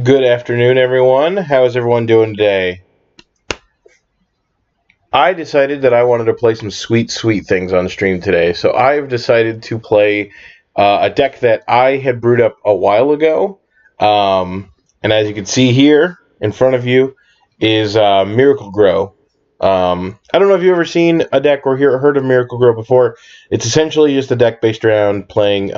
Good afternoon, everyone. How is everyone doing today? I decided that I wanted to play some sweet, sweet things on stream today, so I've decided to play a deck that I had brewed up a while ago. And as you can see here in front of you is Miracle Gro. I don't know if you've ever seen a deck or heard of Miracle Gro before. It's essentially just a deck based around playing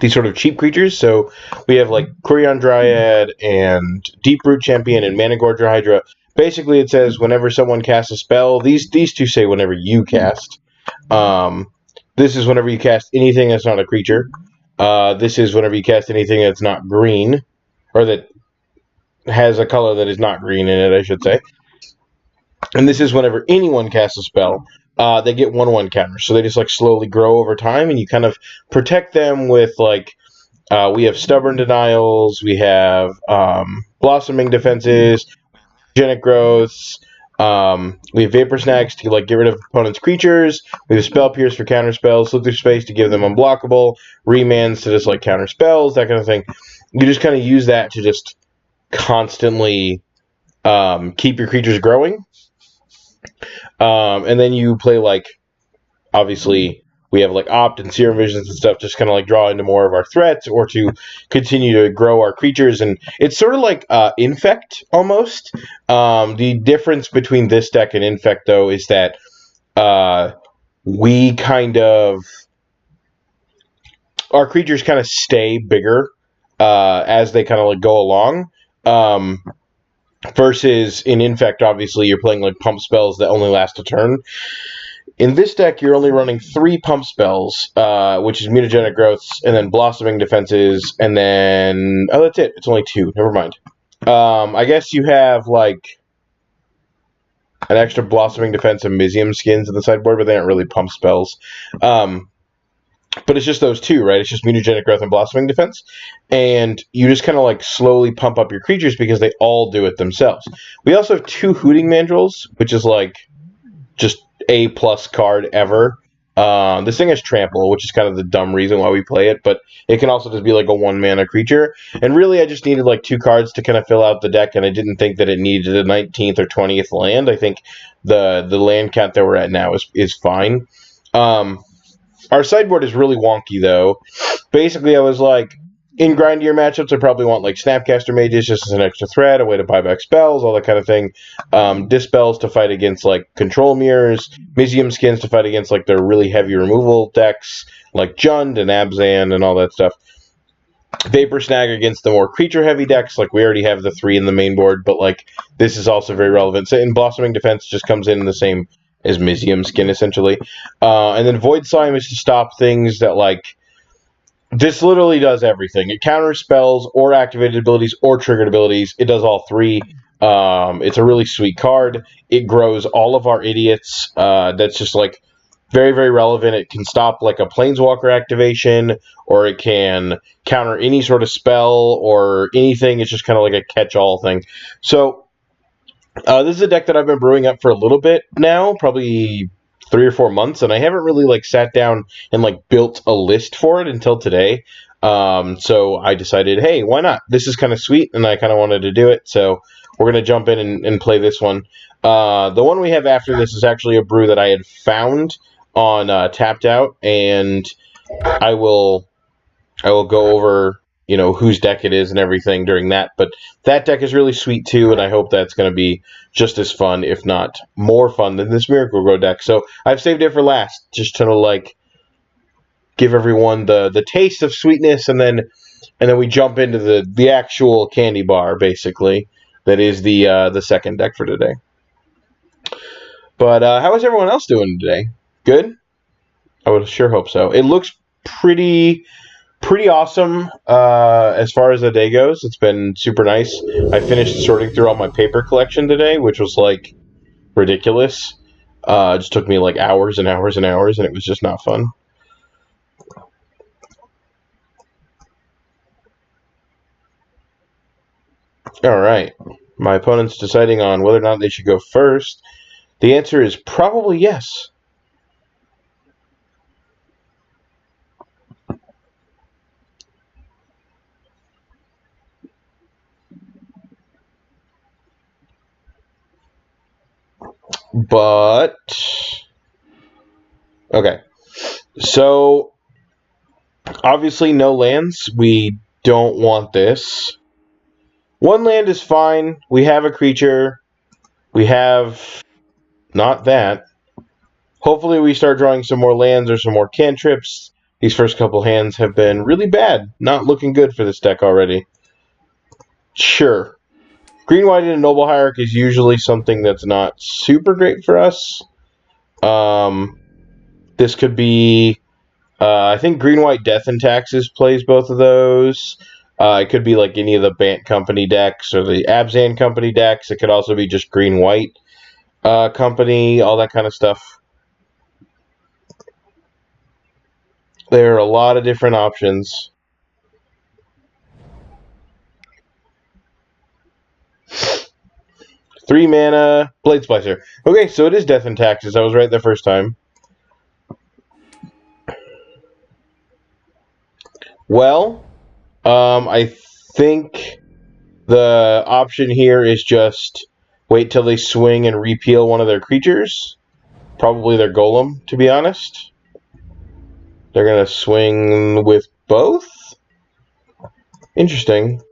these sort of cheap creatures. So we have like Quirion Dryad and Deeproot Champion and Managorger Hydra. Basically, it says whenever someone casts a spell, these two say whenever you cast. Um, this is whenever you cast anything that's not a creature. This is whenever you cast anything that's not green, or that has a color that is not green in it, I should say. And this is whenever anyone casts a spell, they get 1/1 counters. So they just like slowly grow over time, and you kind of protect them with like we have Stubborn Denials, we have Blossoming Defenses, Mutagenic Growths, we have Vapor Snags to like get rid of opponent's creatures, we have Spell Pierce for counter spells, Slip Through Space to give them unblockable, Remands to just like counter spells, that kind of thing. You just kind of use that to just constantly keep your creatures growing. And then you play like, obviously, we have like Opt and Serum Visions and stuff, just kind of like draw into more of our threats or to continue to grow our creatures. And it's sort of like Infect almost. The difference between this deck and Infect, though, is that we kind of, our creatures kind of stay bigger as they kind of like go along. Versus in Infect, obviously, you're playing like pump spells that only last a turn. In this deck, you're only running 3 pump spells, which is Mutagenic Growths, and then Blossoming Defenses, and then... Oh, that's it. It's only 2. Never mind. I guess you have, like, an extra Blossoming Defense and Mizzium Skins in the sideboard, but they aren't really pump spells. But it's just those 2, right? It's just Mutagenic Growth and Blossoming Defense. And you just kind of, like, slowly pump up your creatures because they all do it themselves. We also have 2 Hooting Mandrills, which is, like, just A+ card ever. This thing has Trample, which is kind of the dumb reason why we play it, but it can also just be like a 1-mana creature. And really, I just needed like 2 cards to kind of fill out the deck, and I didn't think that it needed a 19th or 20th land. I think the land count that we're at now is fine. Our sideboard is really wonky, though. Basically, I was like, in grindier matchups, I probably want like Snapcaster Mages just as an extra threat, a way to buy back spells, all that kind of thing. Dispels to fight against like Control Mirrors, Mizzium Skins to fight against like their really heavy removal decks, like Jund and Abzan and all that stuff. Vapor Snag against the more creature-heavy decks, like we already have the 3 in the main board, but like this is also very relevant. So in Blossoming Defense just comes in the same as Mizzium Skin, essentially. And then Voidslime is to stop things that like... This literally does everything. It counters spells or activated abilities or triggered abilities. It does all 3. It's a really sweet card. It grows all of our idiots. That's just like very, very relevant. It can stop like a Planeswalker activation, or it can counter any sort of spell or anything. It's just kind of like a catch-all thing. So this is a deck that I've been brewing up for a little bit now, probably 3 or 4 months, and I haven't really like sat down and like built a list for it until today. So I decided, hey, why not? This is kind of sweet, and I kind of wanted to do it. So we're gonna jump in and play this one. The one we have after this is actually a brew that I had found on Tapped Out, and I will go over, you know, whose deck it is and everything during that. But that deck is really sweet too, and I hope that's going to be just as fun, if not more fun, than this Miracle Gro deck. So I've saved it for last, just to like give everyone the taste of sweetness, and then we jump into the actual candy bar, basically. That is the second deck for today. But how is everyone else doing today? Good? I would sure hope so. It looks pretty awesome as far as the day goes. It's been super nice. I finished sorting through all my paper collection today, which was like ridiculous. It just took me like hours and hours and hours, and it was just not fun. Alright. My opponent's deciding on whether or not they should go first. The answer is probably yes. But okay. So obviously no lands. We don't want this. One land is fine. We have a creature. We have not that. Hopefully we start drawing some more lands or some more cantrips. These first couple hands have been really bad. Not looking good for this deck already. Sure. Green, white, and a Noble Hierarch is usually something that's not super great for us. This could be... I think Green, White, Death and Taxes plays both of those. It could be like any of the Bant Company decks or the Abzan Company decks. It could also be just Green, White Company, all that kind of stuff. There are a lot of different options. Three mana, Blade Splicer. Okay, so it is Death and Taxes. I was right the first time. Well, I think the option here is just wait till they swing and repeal one of their creatures. Probably their golem, to be honest. They're going to swing with both? Interesting.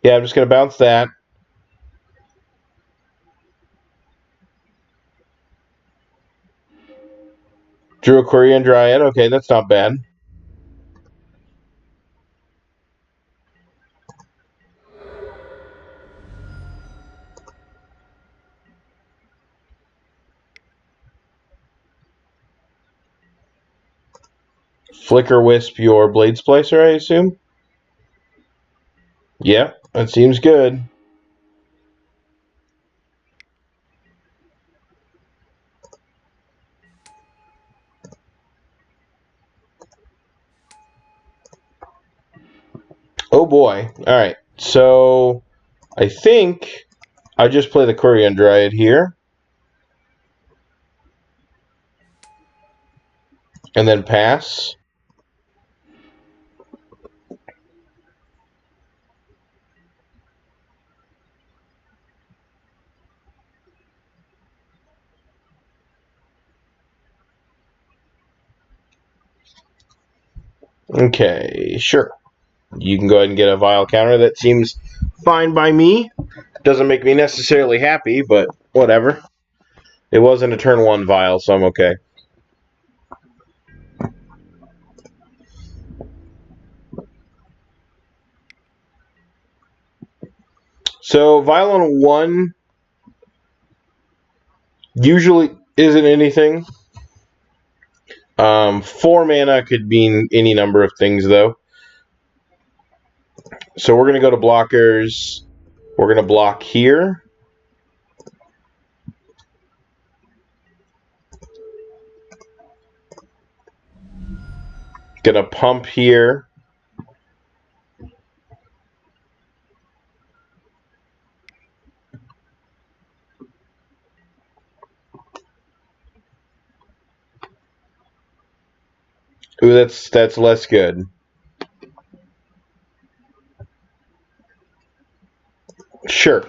Yeah, I'm just going to bounce that. Drew a Quirion Dryad. Okay, that's not bad. Flicker Wisp your Blade Splicer, I assume? Yeah, that seems good. Oh boy. Alright, so I think I just play the Quirion Dryad here. And then pass. Okay, sure. You can go ahead and get a Vile counter. That seems fine by me. Doesn't make me necessarily happy, but whatever. It wasn't a turn 1 Vile, so I'm okay. So, Vile on 1 usually isn't anything. 4 mana could mean any number of things, though. So we're going to go to blockers. We're going to block here. Going to pump here. Ooh, that's less good. Sure.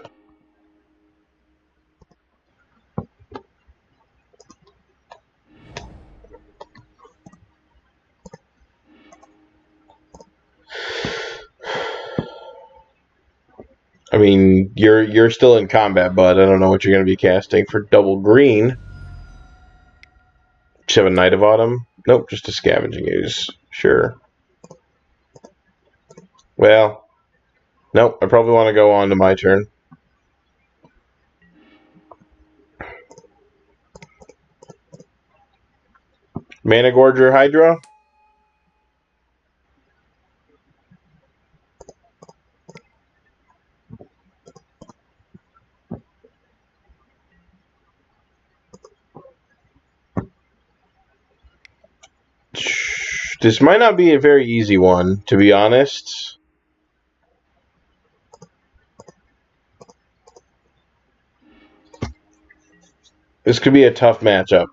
I mean, you're still in combat, bud. I don't know what you're going to be casting for double green. Just have a Knight of Autumn? Nope, just a Scavenging Ooze. Sure. Well, nope, I probably want to go on to my turn. Managorger Hydra? This might not be a very easy one, to be honest. This could be a tough matchup.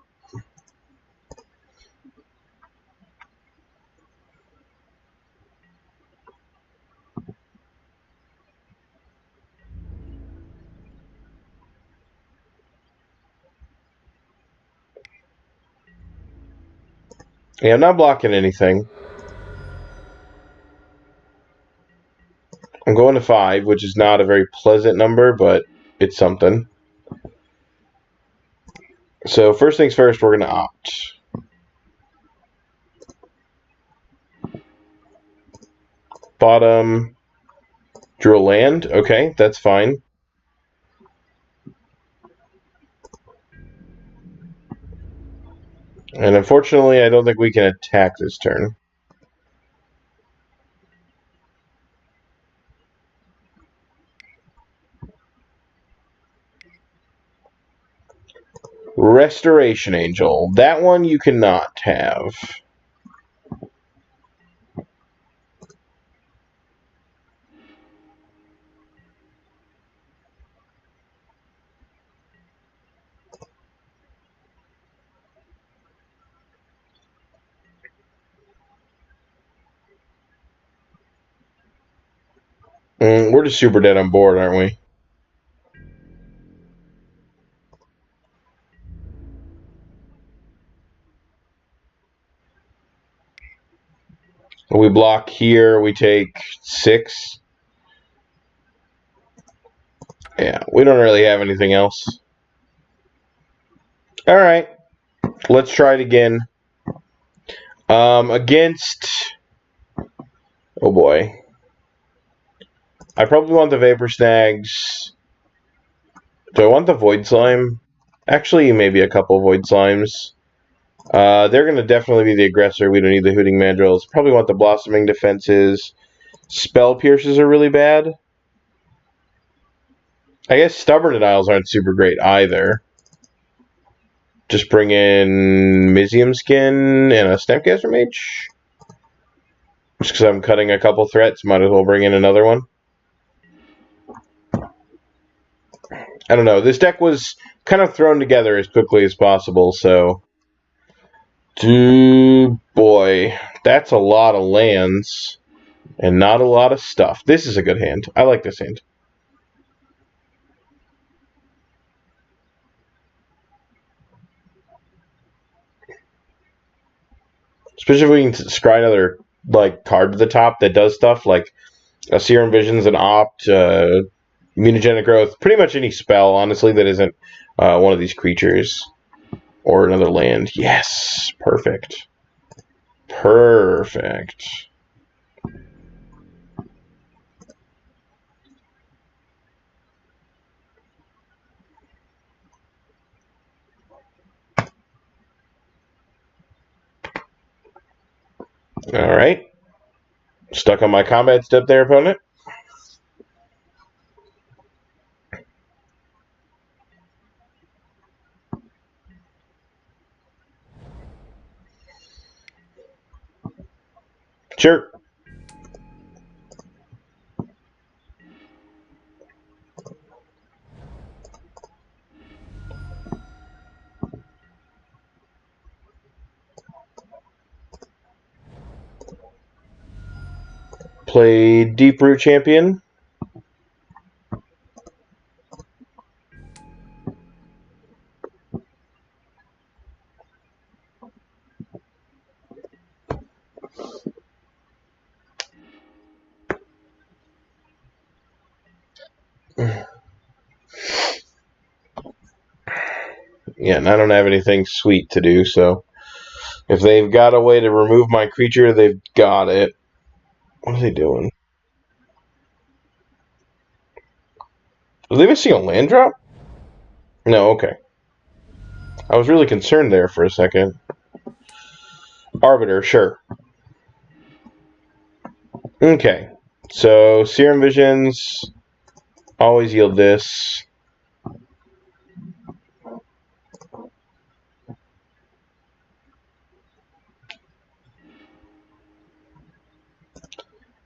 Yeah, I'm not blocking anything. I'm going to 5, which is not a very pleasant number, but it's something. So first things first, we're going to opt. Bottom, drew a land. Okay, that's fine. And unfortunately, I don't think we can attack this turn. Restoration Angel. That one you cannot have. We're just super dead on board, aren't we? We block here, we take 6. Yeah, we don't really have anything else. Alright, let's try it again. Against... Oh boy. I probably want the Vapor Snags. Do I want the Voidslime? Actually, maybe a couple Voidslimes. They're going to definitely be the aggressor. We don't need the Hooting Mandrills. Probably want the Blossoming Defenses. Spell Pierces are really bad. I guess Stubborn Denials aren't super great either. Just bring in Mizzium Skin and a Snapcaster Mage. Just because I'm cutting a couple threats, might as well bring in another one. I don't know. This deck was kind of thrown together as quickly as possible, so... Boy, that's a lot of lands and not a lot of stuff. This is a good hand. I like this hand. Especially if we can scry another card to the top that does stuff like a Serum Visions, an Opt, Mutagenic Growth, pretty much any spell, honestly, that isn't one of these creatures or another land. Yes, perfect. Perfect. Alright. Stuck on my combat step there, opponent. Sure. Play Deeproot Champion. Yeah, and I don't have anything sweet to do, so if they've got a way to remove my creature, they've got it. What are they doing? Are they missing a land drop? No, okay. I was really concerned there for a second. Arbiter, sure. Okay. So, Serum Visions always yield this.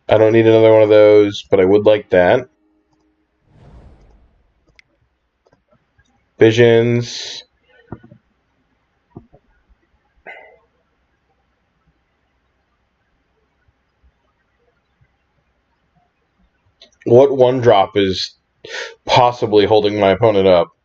I don't need another one of those, but I would like that. Visions. What one drop is possibly holding my opponent up?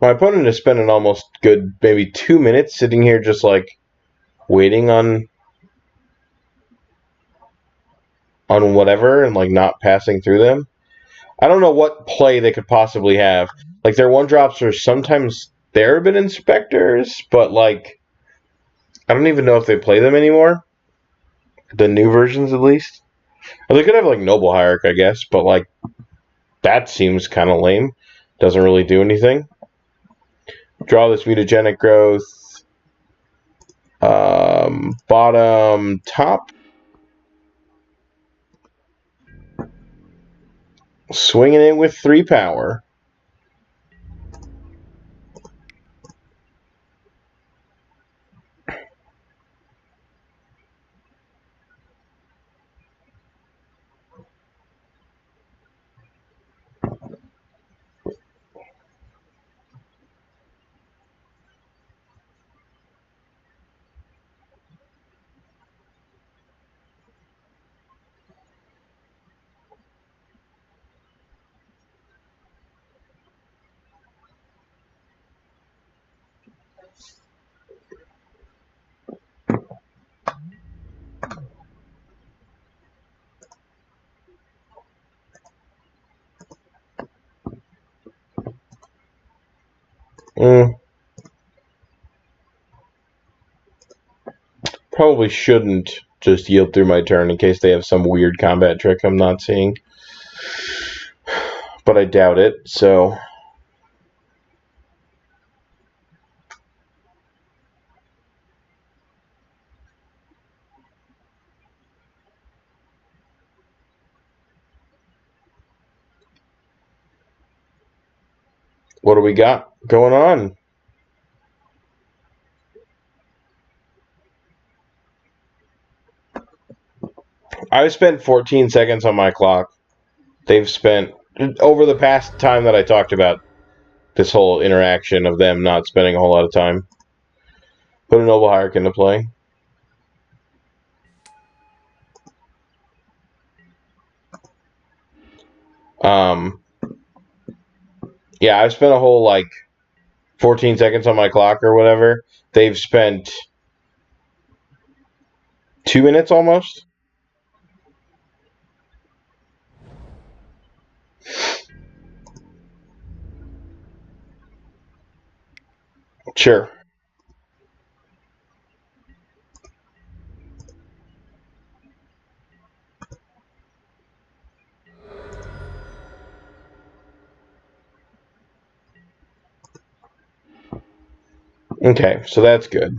My opponent is spending almost good, maybe 2 minutes sitting here just like waiting on whatever and like not passing through them. I don't know what play they could possibly have. Like their 1-drops are sometimes Therabin Inspectors, but like I don't even know if they play them anymore. The new versions at least. Or they could have like Noble Hierarch, I guess, but like that seems kind of lame. Doesn't really do anything. Draw this Mutagenic Growth. Bottom, top. Swinging it with 3 power. Probably shouldn't just yield through my turn in case they have some weird combat trick I'm not seeing. But I doubt it, so... What do we got going on? I've spent 14 seconds on my clock. They've spent, over the past time that I talked about this whole interaction of them not spending a whole lot of time. Put a Noble Hierarch into play. Yeah, I've spent a whole, like, 14 seconds on my clock or whatever. They've spent 2 minutes almost. Sure. Okay, so that's good.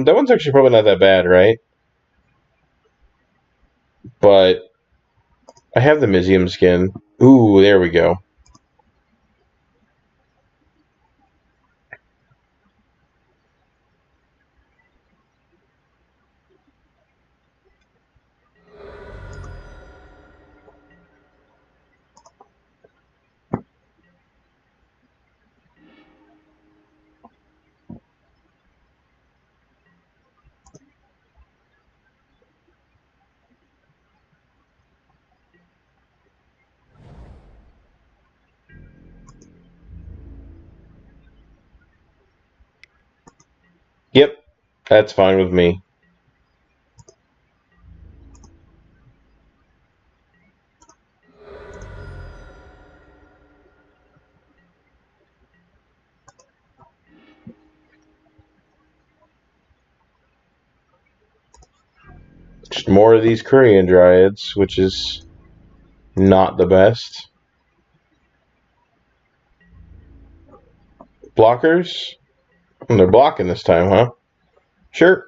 That one's actually probably not that bad, right? But I have the Mizzium Skin. Ooh, there we go. Yep, that's fine with me. Just more of these Quirion Dryads, which is not the best. Blockers? And they're blocking this time, huh? Sure.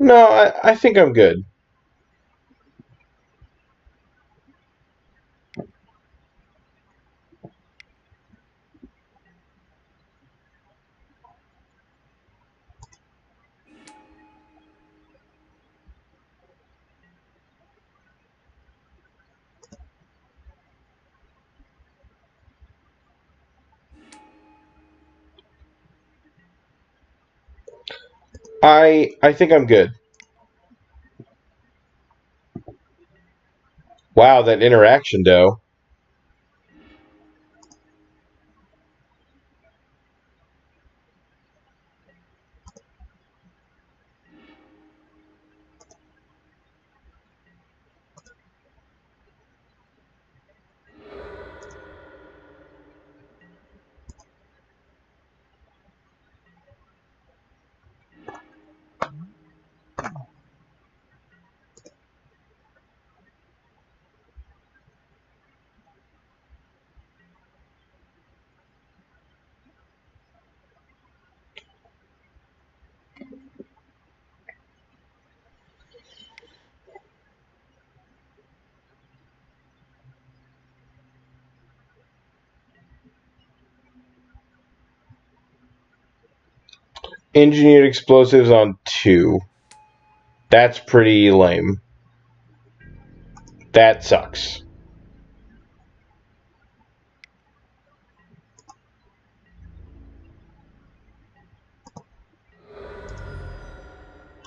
No, I think I'm good. I think I'm good. Wow, that interaction, though. Engineered explosives on 2. That's pretty lame. That sucks.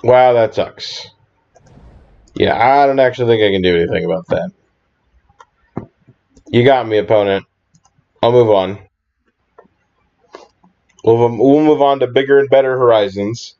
Wow, that sucks. Yeah, I don't actually think I can do anything about that. You got me, opponent. I'll move on. We'll move on to bigger and better horizons.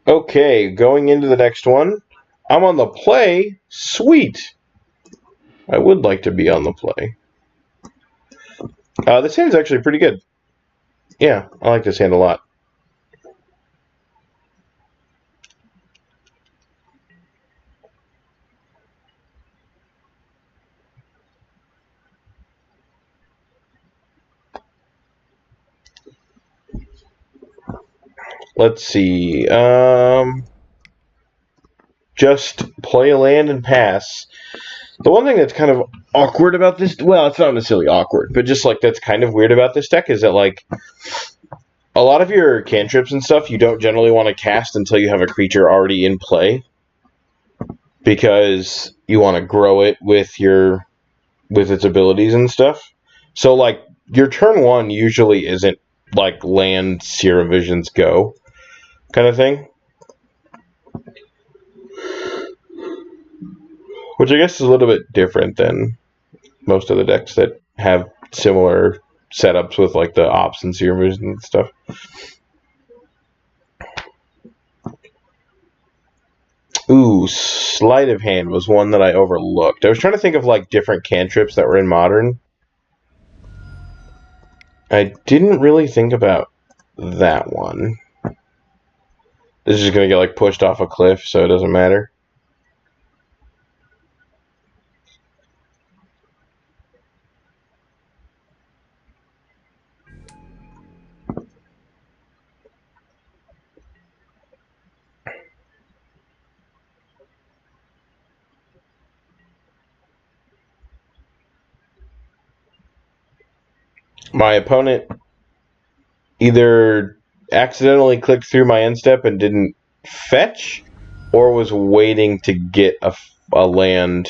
Okay, going into the next one. I'm on the play. Sweet. I would like to be on the play. This hand's actually pretty good. Yeah, I like this hand a lot. Let's see. Just play a land and pass. The one thing that's kind of awkward about this, well, it's not necessarily awkward, but just like that's kind of weird about this deck is that like a lot of your cantrips and stuff you don't generally want to cast until you have a creature already in play, because you want to grow it with its abilities and stuff. So like your turn 1 usually isn't like land, Serum Visions, go kind of thing. Which I guess is a little bit different than most of the decks that have similar setups with like the ops and Serum Visions and stuff. Ooh, Sleight of Hand was one that I overlooked. I was trying to think of like different cantrips that were in Modern. I didn't really think about that one. This is just going to get like pushed off a cliff, so it doesn't matter. My opponent either accidentally clicked through my end step and didn't fetch, or was waiting to get a land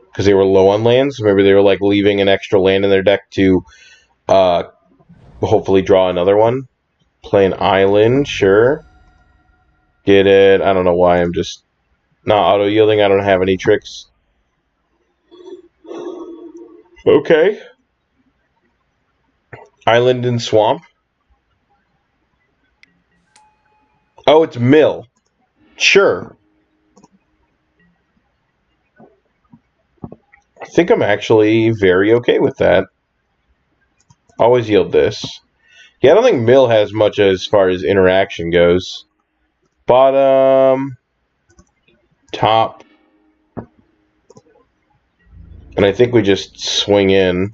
because they were low on lands. Maybe they were like leaving an extra land in their deck to hopefully draw another one. Play an island, sure. Get it. I don't know why I'm just not auto yielding. I don't have any tricks. Okay. Island and Swamp. Oh, it's Mill. Sure. I think I'm actually very okay with that. Always yield this. Yeah, I don't think Mill has much as far as interaction goes. Bottom, top, and I think we just swing in.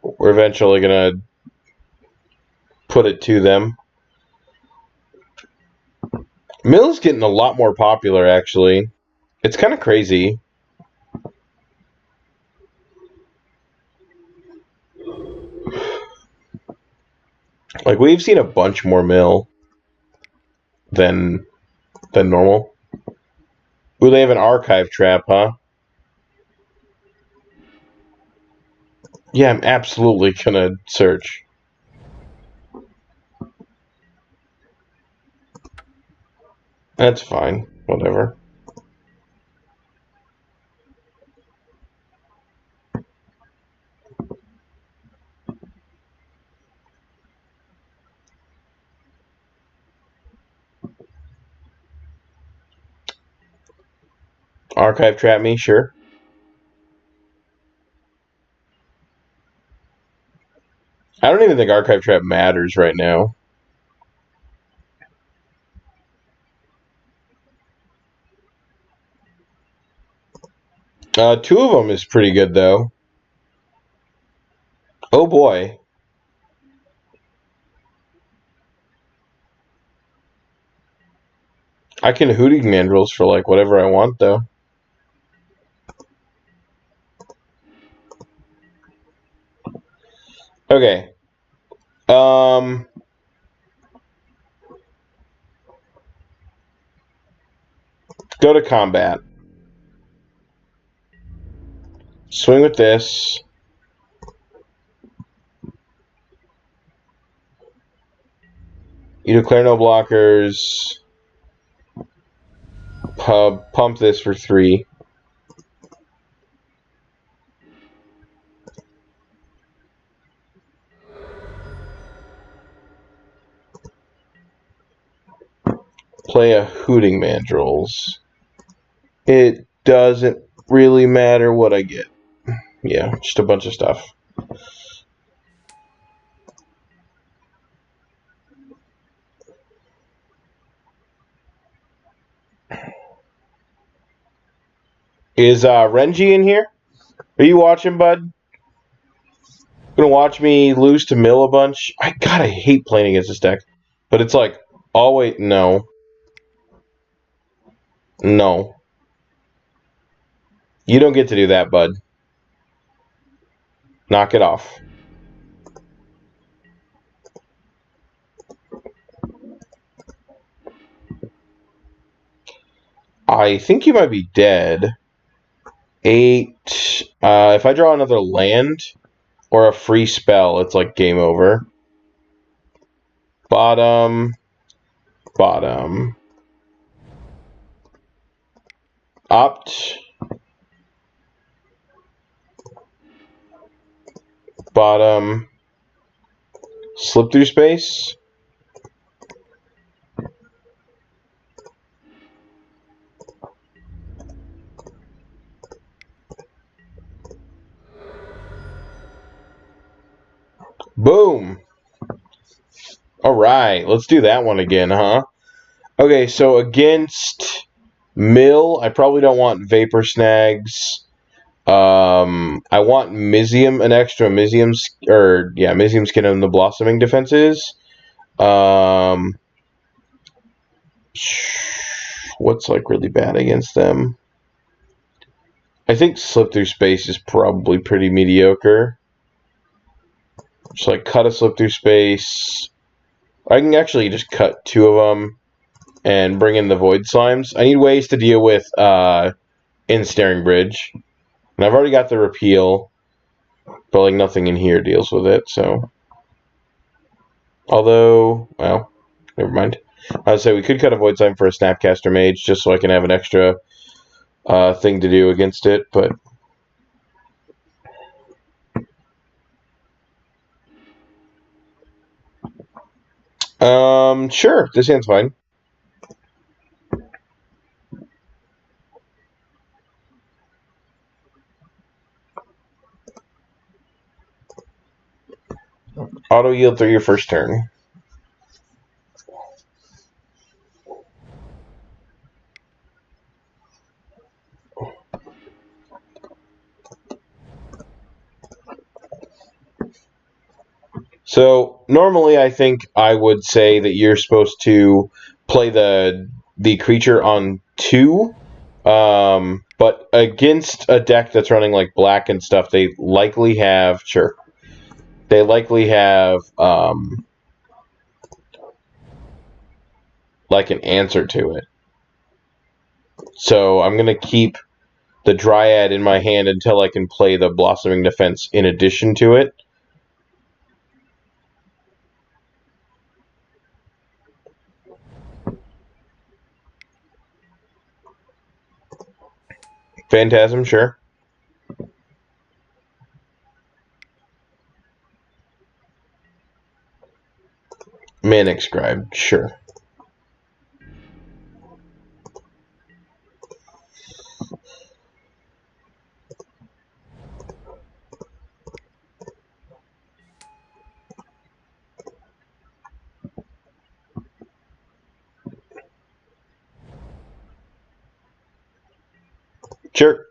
We're eventually going to put it to them. Mill's getting a lot more popular, actually. It's kind of crazy. Like, we've seen a bunch more Mill than normal. Ooh, they have an archive trap, huh? Yeah, I'm absolutely gonna search. That's fine. Whatever. Archive trap me, sure. I don't even think archive trap matters right now. Two of them is pretty good, though. Oh, boy. I can Hooting Mandrills for, like, whatever I want, though. Okay. Go to combat. Swing with this. You declare no blockers. Pump this for 3. Play a Hooting Mandrills. It doesn't really matter what I get. Yeah, just a bunch of stuff. Is Renji in here? Are you watching, bud? Gonna watch me lose to Mill a bunch? I hate playing against this deck. But it's like, always, no. No. You don't get to do that, bud. Knock it off. I think you might be dead. 8. If I draw another land or a free spell, it's like game over. Bottom. Bottom. Opt. Bottom. Slip through space. Boom. All right, let's do that one again, huh? Okay, so against Mill, I probably don't want Vapor Snags. I want Mizzium, an extra Mizzium, Mizzium Skin and the Blossoming defenses. What's like really bad against them? I think Slip Through Space is probably pretty mediocre. Just like cut a Slip Through Space. I can actually just cut 2 of them and bring in the Voidslimes. I need ways to deal with Ensnaring Bridge. And I've already got the Repeal, but like nothing in here deals with it, so. Although, well, never mind. I would say we could cut a Voidslime for a Snapcaster Mage just so I can have an extra thing to do against it, but Sure. This hand's fine. Auto yield through your first turn. So normally I think I would say that you're supposed to play the creature on 2. But against a deck that's running like black and stuff, they likely have They likely have like an answer to it. So I'm gonna keep the Dryad in my hand until I can play the Blossoming Defense in addition to it. Phantasm, sure. Manic Scribe, sure. Sure.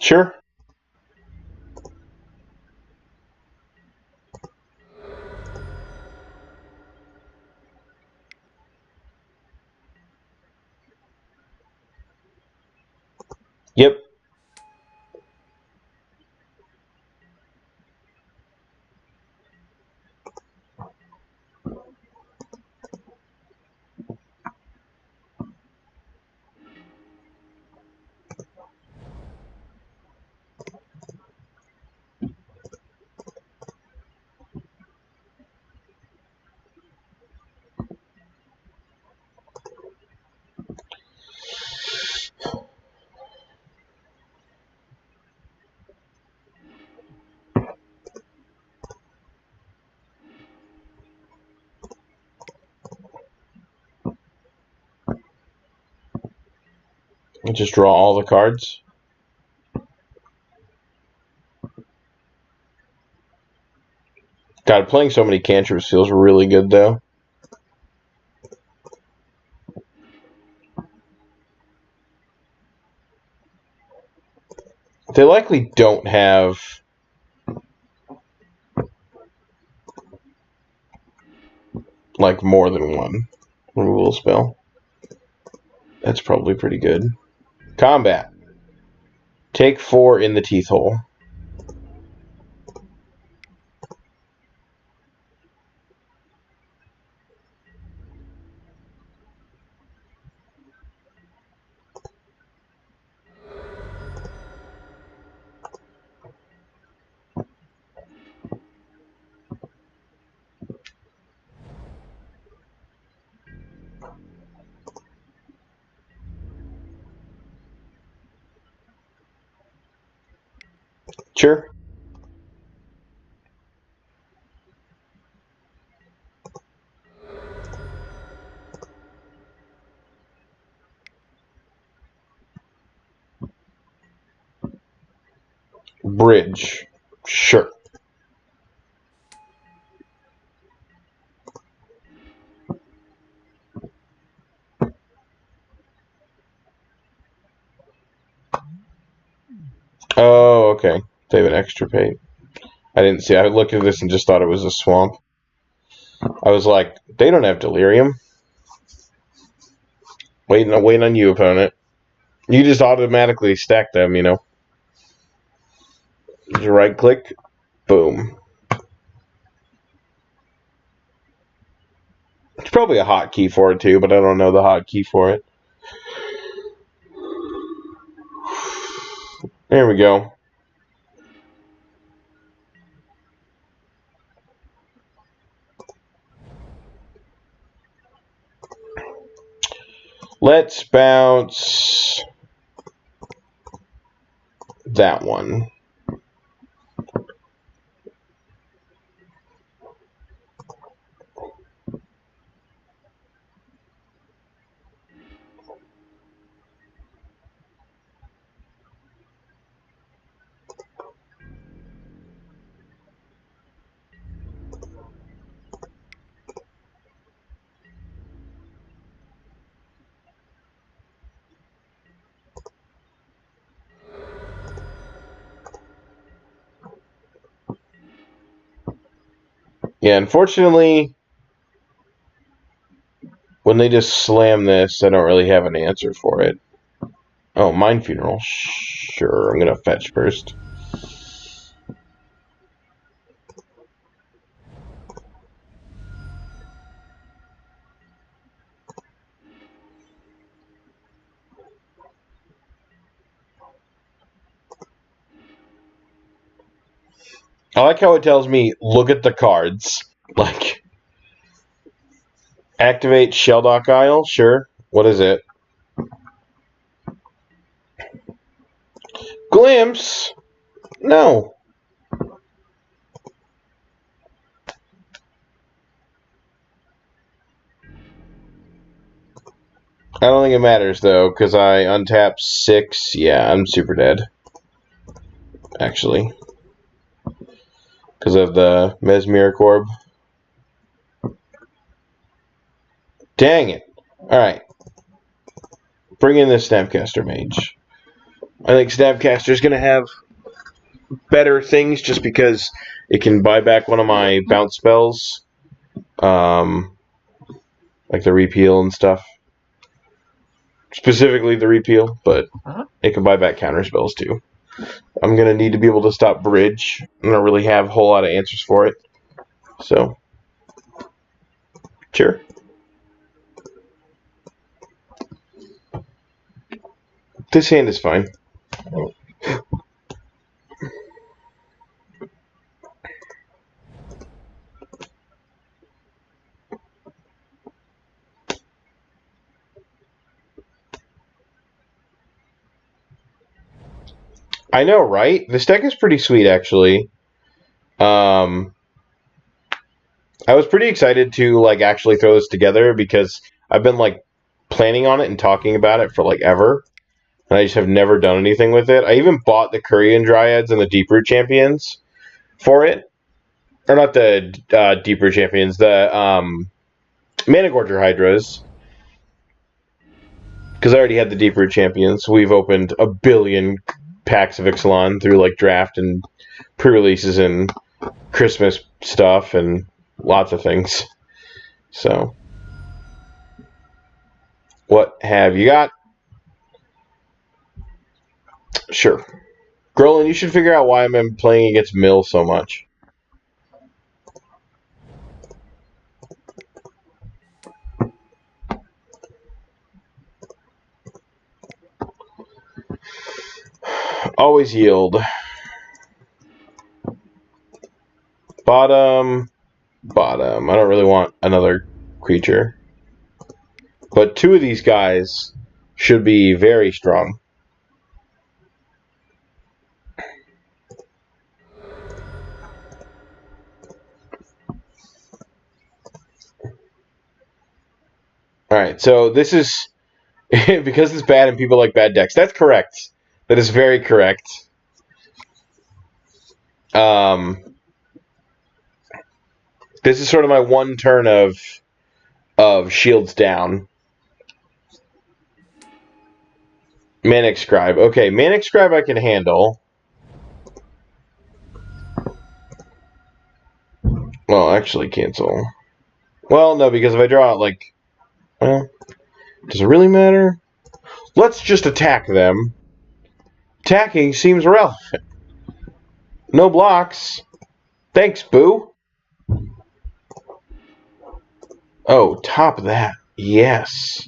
Sure. Yep. Just draw all the cards. God, playing so many cantrips feels really good, though. They likely don't have like more than one removal spell. That's probably pretty good. Combat. Take 4 in the teeth hole. Sure. Bridge. Sure. Oh, okay. They have an extra pay. I didn't see. I looked at this and just thought it was a swamp. I was like, they don't have delirium. Waiting on you, opponent. You just automatically stack them, you know. Just right click, boom. It's probably a hotkey for it too, but I don't know the hotkey for it. There we go. Let's bounce that one. Yeah, unfortunately, when they just slam this, I don't really have an answer for it. Oh, Mind Funeral. Sure, I'm going to fetch first. I like how it tells me, look at the cards. Like, activate Sheldock Isle? Sure. What is it? Glimpse? No. I don't think it matters, though, because I untap 6. Yeah, I'm super dead. Actually. Because of the Mesmeric Orb. Dang it. Alright. Bring in this Snapcaster Mage. I think Snapcaster's going to have better things just because it can buy back one of my bounce spells. Like the Repeal and stuff. Specifically the Repeal, but it can buy back counter spells too. I'm going to need to be able to stop Bridge. I don't really have a whole lot of answers for it. So, sure. This hand is fine. I know, right? This deck is pretty sweet, actually. I was pretty excited to like actually throw this together because I've been like planning on it and talking about it for like ever, and I just have never done anything with it. I even bought the Quirion Dryads and the Deeproot Champions for it, or not the Deeproot Champions, the Managorger Hydras, because I already had the Deeproot Champions. We've opened a billion packs of Ixalan through like draft and pre-releases and Christmas stuff and lots of things. So, what have you got? Sure. Grolin, you should figure out why I'm playing against Mill so much. Always yield. Bottom. I don't really want another creature. But 2 of these guys should be very strong. Alright, so this is because it's bad and people like bad decks. That's correct. That is very correct. This is sort of my one turn of shields down. Manic Scribe. Okay, Manic Scribe I can handle. Well, actually cancel. Well, no, because if I draw out, like... Well, does it really matter? Let's just attack them. Attacking seems relevant. No blocks. Thanks, boo. Oh, top that. Yes.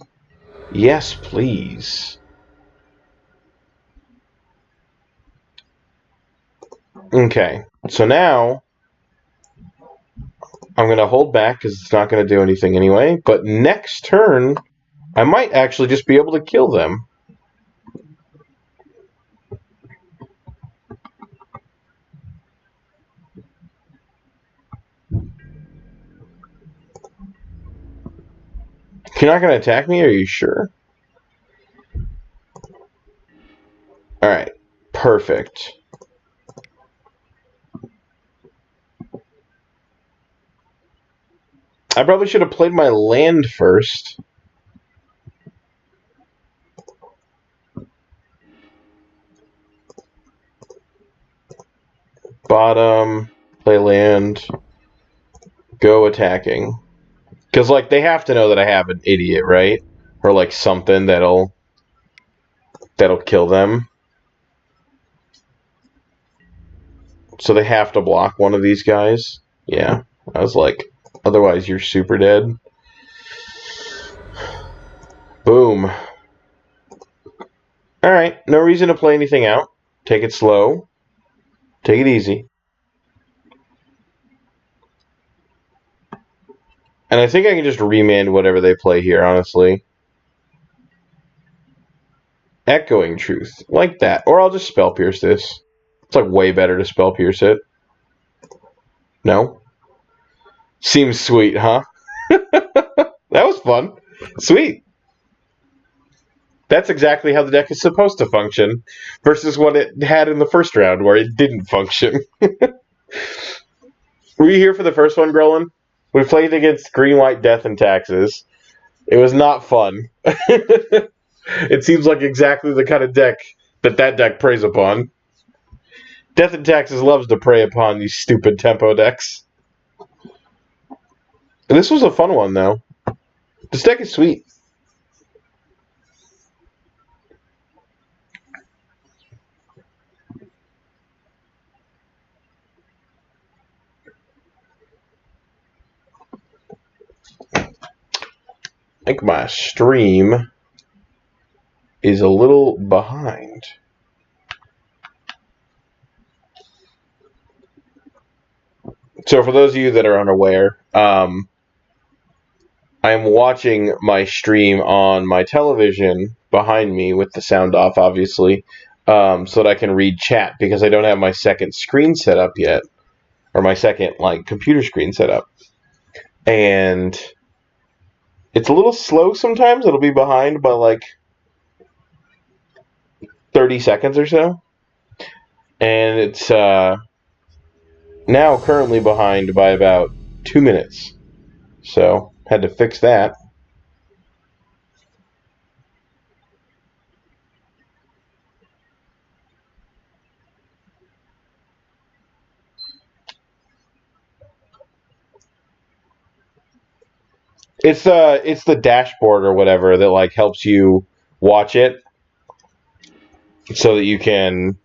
Yes, please. Okay, so now I'm going to hold back because it's not going to do anything anyway. But next turn, I might actually just be able to kill them. You're not going to attack me? Are you sure? Alright. Perfect. I probably should have played my land first. Bottom, play land, go attacking. Because, like, they have to know that I have an idiot, right? Or, like, something that'll kill them. So they have to block one of these guys. Yeah. I was like, otherwise you're super dead. Boom. Alright, no reason to play anything out. Take it slow. Take it easy. And I think I can just remand whatever they play here, honestly. Echoing Truth. Like that. Or I'll just Spell Pierce this. It's like way better to Spell Pierce it. No? Seems sweet, huh? That was fun. Sweet. That's exactly how the deck is supposed to function, versus what it had in the first round, where it didn't function. Were you here for the first one, Grolin? We played against Green, White, Death, and Taxes. It was not fun. It seems like exactly the kind of deck that deck preys upon. Death and Taxes loves to prey upon these stupid tempo decks. And this was a fun one, though. This deck is sweet. I think my stream is a little behind. So for those of you that are unaware, I am watching my stream on my television behind me with the sound off, obviously, so that I can read chat, because I don't have my second screen set up yet, or my second computer screen set up. And it's a little slow sometimes. It'll be behind by like 30 seconds or so. And it's now currently behind by about 2 minutes. So, had to fix that. It's the dashboard or whatever that helps you watch it, so that you can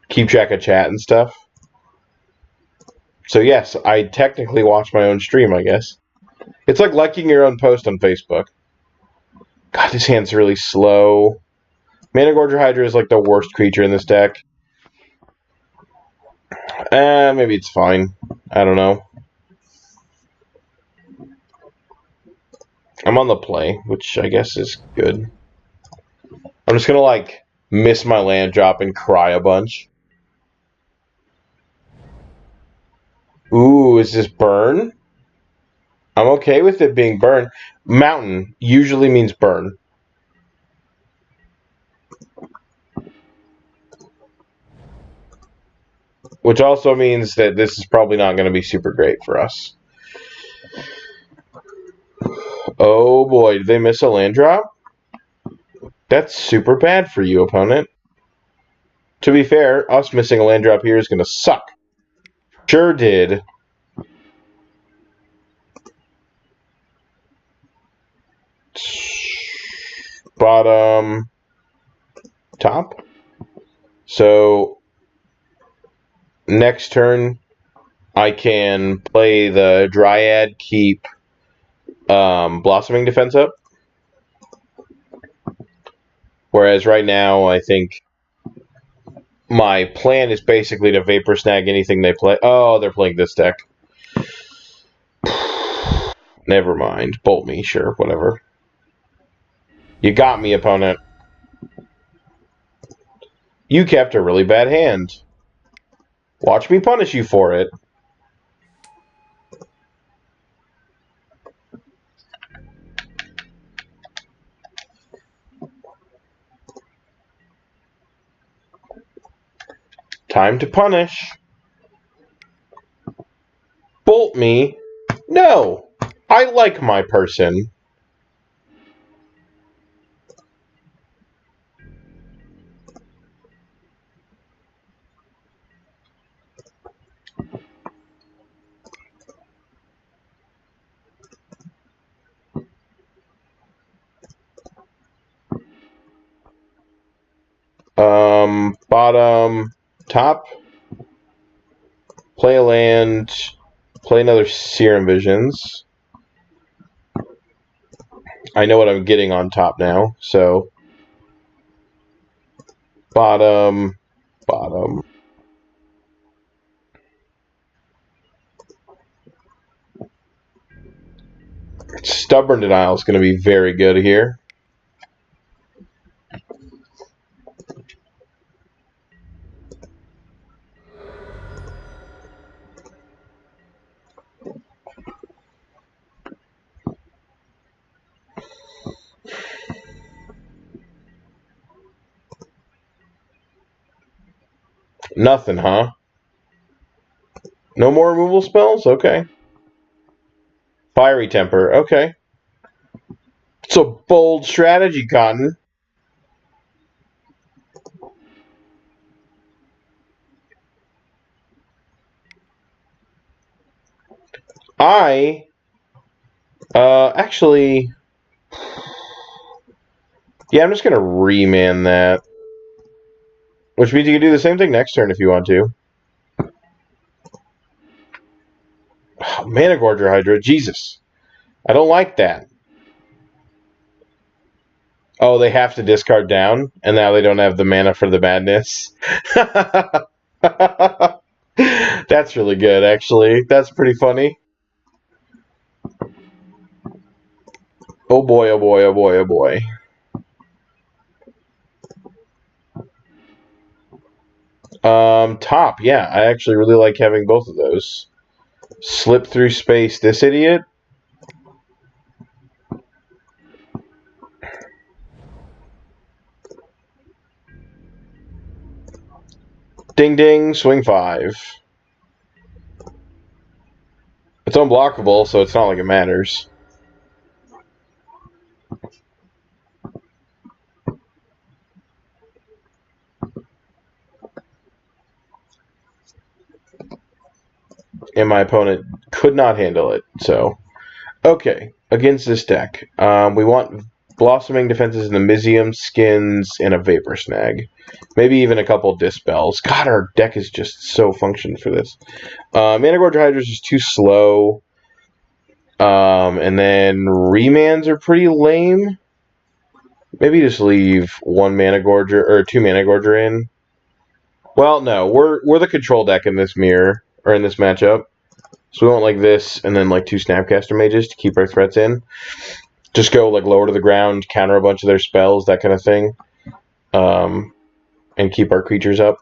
keep track of chat and stuff. So yes, I technically watch my own stream, I guess. It's like liking your own post on Facebook. God, this hand's really slow. Managorger Hydra is like the worst creature in this deck. Maybe it's fine. I don't know. I'm on the play, which I guess is good. I'm just gonna miss my land drop and cry a bunch. Ooh, is this burn? I'm okay with it being burn. Mountain usually means burn. Which also means that this is probably not going to be super great for us. Oh boy, did they miss a land drop? That's super bad for you, opponent. To be fair, us missing a land drop here is going to suck. Sure did. Bottom, top. So next turn, I can play the Dryad, keep Blossoming Defense up. Whereas right now, I think my plan is basically to Vapor Snag anything they play. Oh, they're playing this deck. Never mind. Bolt me, sure, whatever. You got me, opponent. You kept a really bad hand. Watch me punish you for it. Time to punish. Bolt me? No. I like my person. Bottom, top. Play a land. Play another Serum Visions. I know what I'm getting on top now, so. Bottom. Stubborn Denial is going to be very good here. Nothing, huh? No more removal spells? Okay. Fiery Temper. Okay. It's a bold strategy, Cotton. Actually... Yeah, I'm just going to Remand that. Which means you can do the same thing next turn if you want to. Managorger Hydra. Jesus. I don't like that. Oh, they have to discard down, and now they don't have the mana for the madness. That's really good, actually. That's pretty funny. Oh boy, oh boy, oh boy, oh boy. Top, yeah. I actually really like having both of those. Slip through space, this idiot. Ding ding, swing 5. It's unblockable, so it's not like it matters. And my opponent could not handle it, so... Okay, against this deck, we want Blossoming Defenses in the Mizzium Skins and a Vapor Snag. Maybe even a couple Dispels. God, our deck is just so functioned for this. Managorger Hydra is just too slow. And then Remands are pretty lame. Maybe just leave one Managorger, or two Managorger in. Well, no, we're the control deck in this mirror, or in this matchup. So we want like this, and then like two Snapcaster Mages to keep our threats in. Just go like lower to the ground, counter a bunch of their spells, that kind of thing. And keep our creatures up.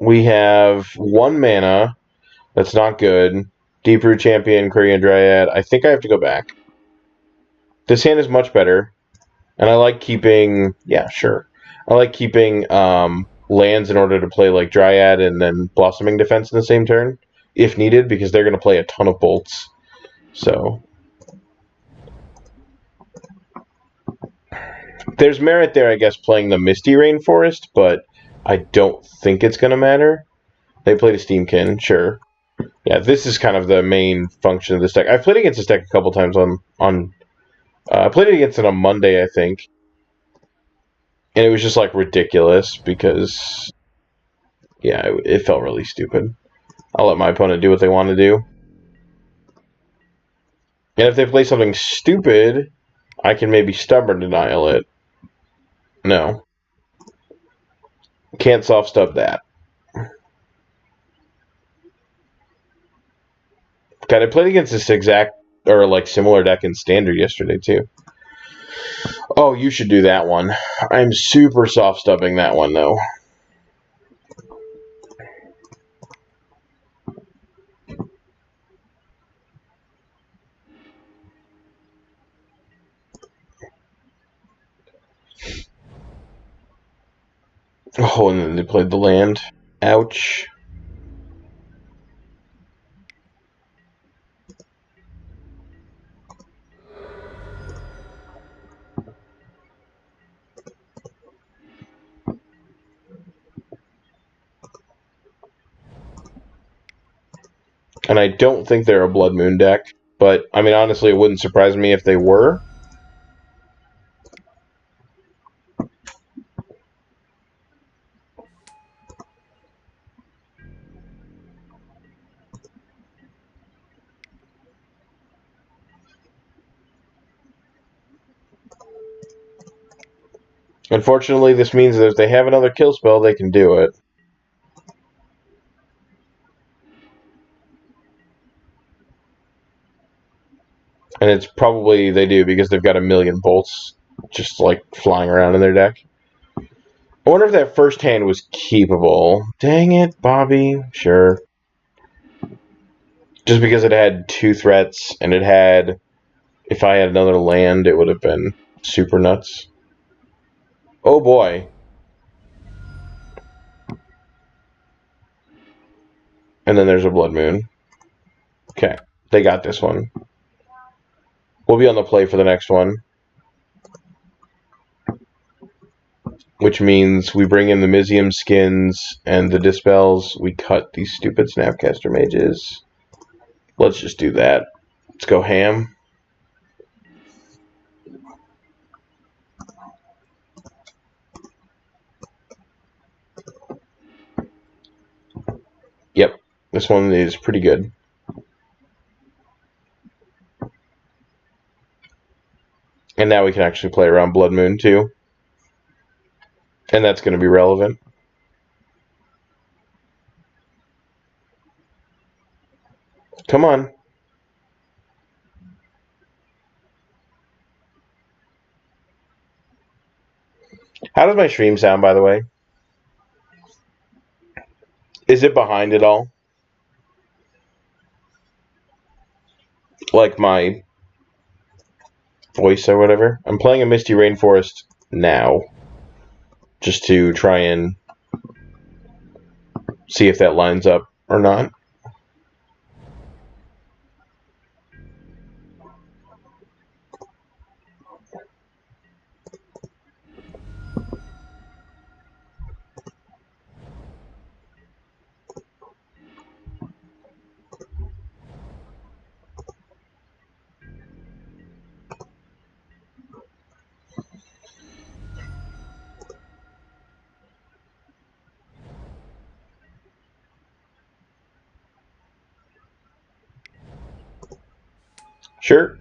We have 1 mana. That's not good. Deeproot Champion, Quirion Dryad. I think I have to go back. This hand is much better. And I like keeping... Yeah, sure. I like keeping lands in order to play like Dryad and then Blossoming Defense in the same turn, if needed, because they're going to play a ton of bolts. So there's merit there, I guess, playing the Misty Rainforest, but I don't think it's going to matter. They played a Steamkin, sure. Yeah, this is kind of the main function of this deck. I've played against this deck a couple times I played it against it on Monday, I think. And it was just, like, ridiculous because, yeah, it felt really stupid. I'll let my opponent do what they want to do. And if they play something stupid, I can maybe Stubborn Denial it. No. Can't soft stub that. God, I played against this exact... or like similar deck in Standard yesterday too. Oh, you should do that one. I'm super soft stubbing that one though. Oh, and then they played the land. Ouch. And I don't think they're a Blood Moon deck, but I mean, honestly, it wouldn't surprise me if they were. Unfortunately, this means that if they have another kill spell, they can do it. And it's probably they do because they've got a million bolts just like flying around in their deck. I wonder if that first hand was keepable. Dang it, Bobby. Sure. Just because it had 2 threats and it had, if I had another land, it would have been super nuts. Oh boy. And then there's a Blood Moon. Okay, they got this one. We'll be on the play for the next one. Which means we bring in the Mizzium Skins and the Dispels. We cut these stupid Snapcaster Mages. Let's just do that. Let's go ham. Yep, this one is pretty good. And now we can actually play around Blood Moon too. And that's going to be relevant. Come on. How does my stream sound, by the way? Is it behind it all? Like my voice or whatever? I'm playing a Misty Rainforest now. Just to try and see if that lines up or not. Sure.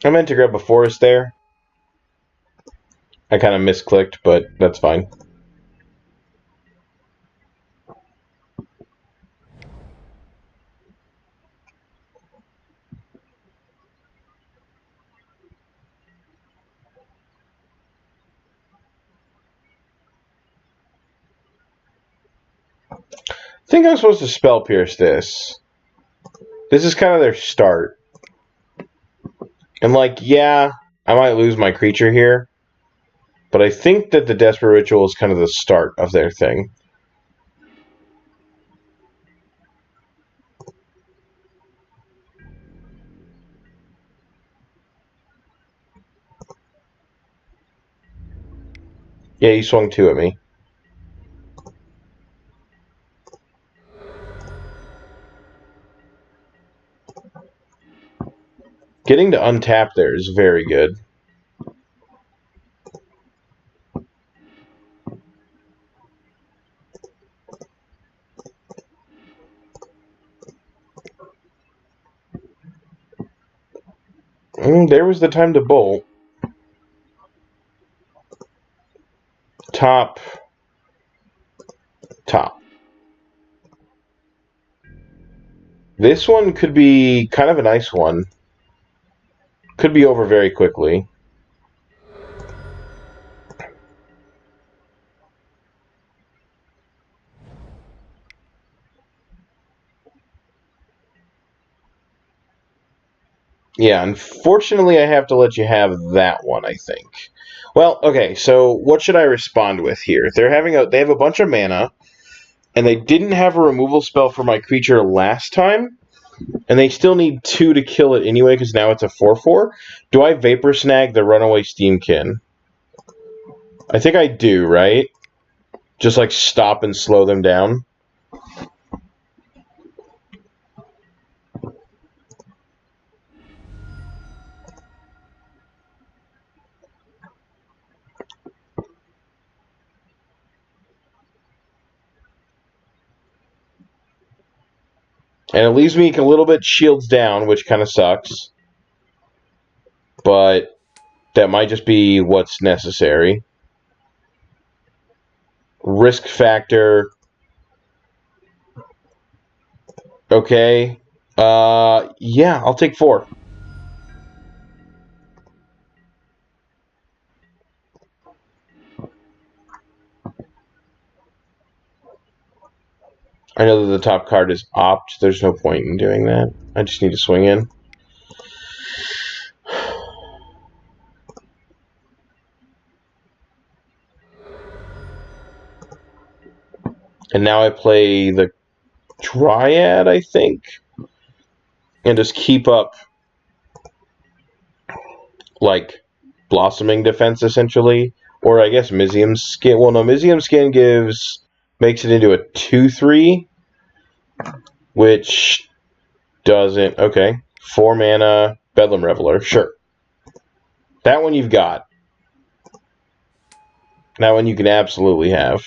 I meant to grab a forest there. I kind of misclicked, but that's fine. I think I'm supposed to Spell Pierce this. This is kind of their start. And like, yeah, I might lose my creature here. But I think that the Desperate Ritual is kind of the start of their thing. Yeah, he swung 2 at me. Getting to untap there is very good. There was the time to bolt. Top. This one could be kind of a nice one. Could be over very quickly. Yeah, unfortunately I have to let you have that one, I think. Well, okay, so what should I respond with here? They have a bunch of mana, and they didn't have a removal spell for my creature last time, and they still need 2 to kill it anyway, because now it's a 4/4. Do I Vapor Snag the Runaway Steamkin? I think I do, right? Just like stop and slow them down. And it leaves me a little bit shields down, which kind of sucks. But that might just be what's necessary. Risk factor. Okay. Yeah, I'll take 4. I know that the top card is opt. There's no point in doing that. I just need to swing in. And now I play the Dryad, I think. And just keep up, like, Blossoming Defense, essentially. Or I guess Mizzium Skin. Well, no, Mizzium Skin makes it into a 2/3. Which doesn't... Okay. 4 mana, Bedlam Reveler. Sure. That one you've got. That one you can absolutely have.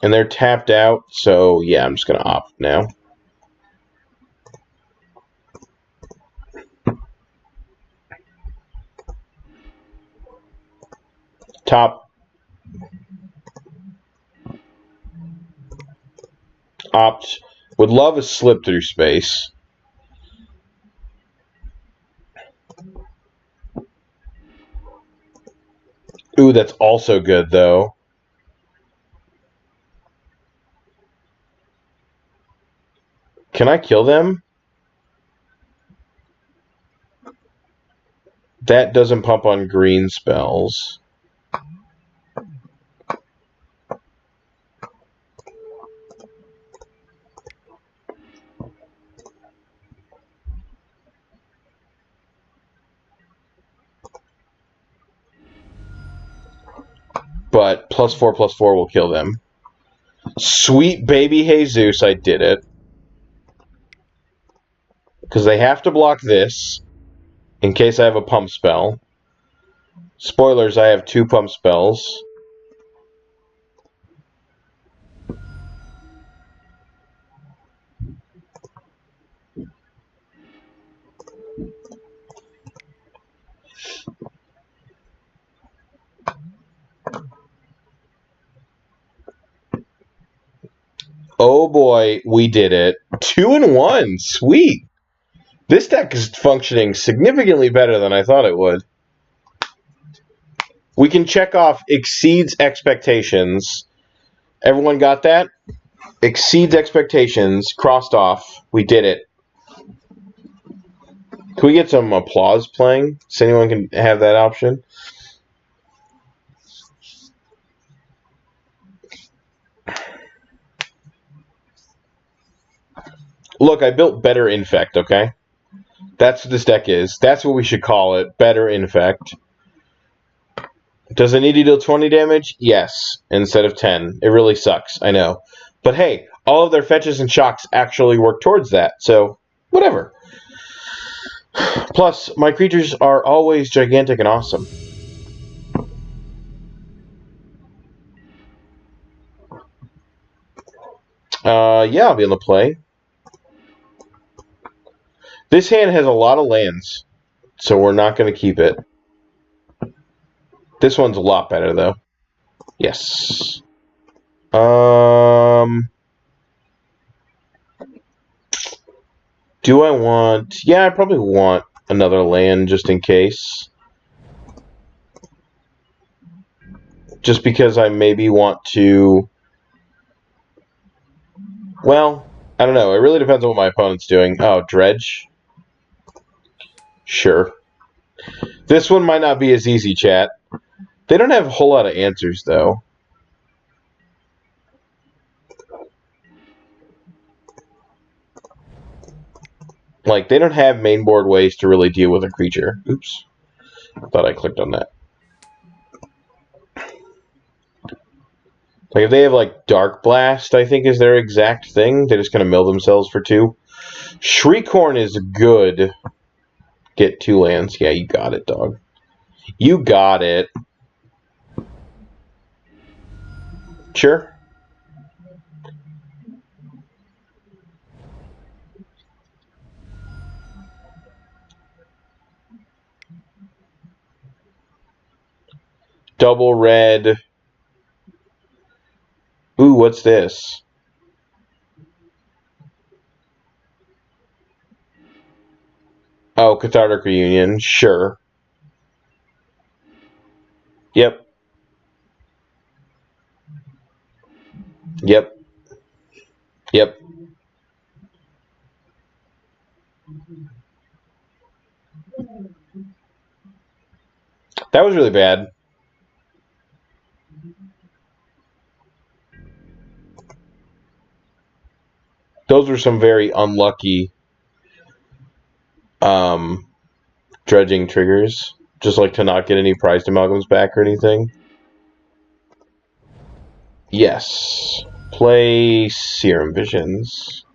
And they're tapped out, so yeah, I'm just going to opt now. Top. Opt. Would love a slip through space. Ooh, that's also good, though. Can I kill them? That doesn't pump on green spells. But +4/+4 will kill them. Sweet baby Jesus, I did it. Because they have to block this, in case I have a pump spell. Spoilers, I have 2 pump spells. Oh boy, we did it. 2-1, sweet. This deck is functioning significantly better than I thought it would. We can check off exceeds expectations. Everyone got that? Exceeds expectations, crossed off. We did it. Can we get some applause playing? So anyone can have that option? Look, I built Better Infect, okay? That's what this deck is. That's what we should call it. Better Infect. Does it need to deal 20 damage? Yes, instead of 10. It really sucks, I know. But hey, all of their fetches and shocks actually work towards that, so whatever. Plus, my creatures are always gigantic and awesome. Yeah, I'll be able to play. This hand has a lot of lands, so we're not going to keep it. This one's a lot better, though. Yes. Do I want... Yeah, I probably want another land just in case. Just because I maybe want to... Well, I don't know. It really depends on what my opponent's doing. Oh, Dredge? Sure. This one might not be as easy, chat. They don't have a whole lot of answers, though. Like, they don't have mainboard ways to really deal with a creature. Oops. Thought I clicked on that. Like, if they have, like, Dark Blast, I think is their exact thing. They just kind of mill themselves for 2. Shriekhorn is good. Get 2 lands. Yeah, you got it, dog. You got it. Sure. Double red. Ooh, what's this? Oh, Cathartic Reunion. Sure. Yep. Yep. Yep. That was really bad. Those were some very unlucky dredging triggers. Just like to not get any prized amalgams back or anything. Yes. Play Serum Visions.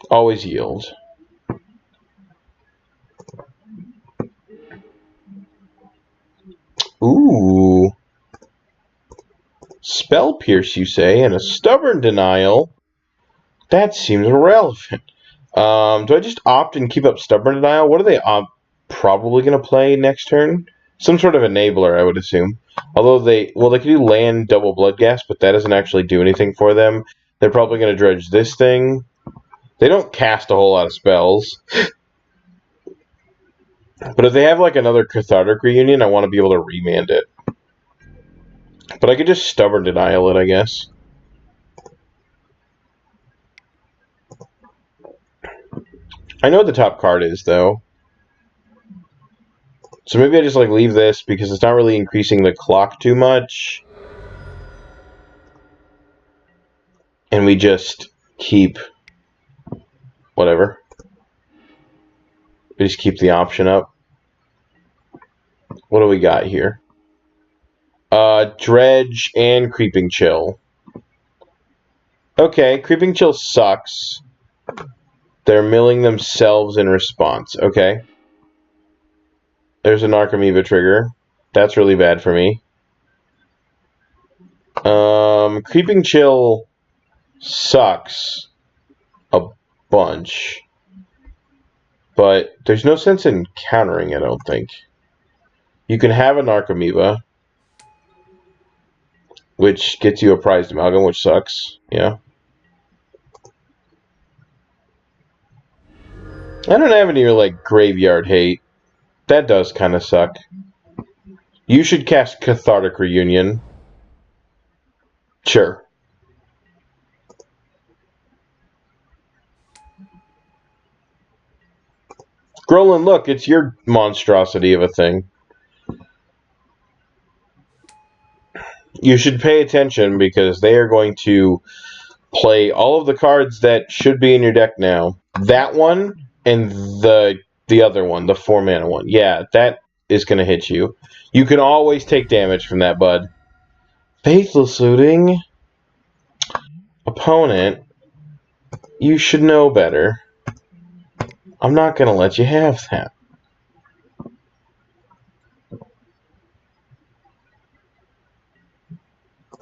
Always yield. Ooh. Spell Pierce, you say, and a Stubborn Denial. That seems irrelevant. Do I just opt and keep up Stubborn Denial? What are they probably going to play next turn? Some sort of enabler, I would assume. Although they can do land double Bloodghast, but that doesn't actually do anything for them. They're probably going to dredge this thing. They don't cast a whole lot of spells. But if they have like another Cathartic Reunion, I want to be able to remand it. But I could just Stubborn Denial it, I guess. I know what the top card is, though. So maybe I just like leave this because it's not really increasing the clock too much. And we just keep whatever. We just keep the option up. What do we got here? Dredge and Creeping Chill. Okay, Creeping Chill sucks. They're milling themselves in response. Okay. There's an Archamoeba trigger. That's really bad for me. Creeping Chill sucks a bunch. But there's no sense in countering it, I don't think. You can have an Archamoeba, which gets you a prized amalgam, which sucks. Yeah. I don't have any, like, graveyard hate. That does kind of suck. You should cast Cathartic Reunion. Sure. Grolin, look, it's your monstrosity of a thing. You should pay attention because they are going to play all of the cards that should be in your deck now. That one and the other one, the 4-mana one. Yeah, that is going to hit you. You can always take damage from that, bud. Faithless Looting. Opponent, you should know better. I'm not going to let you have that.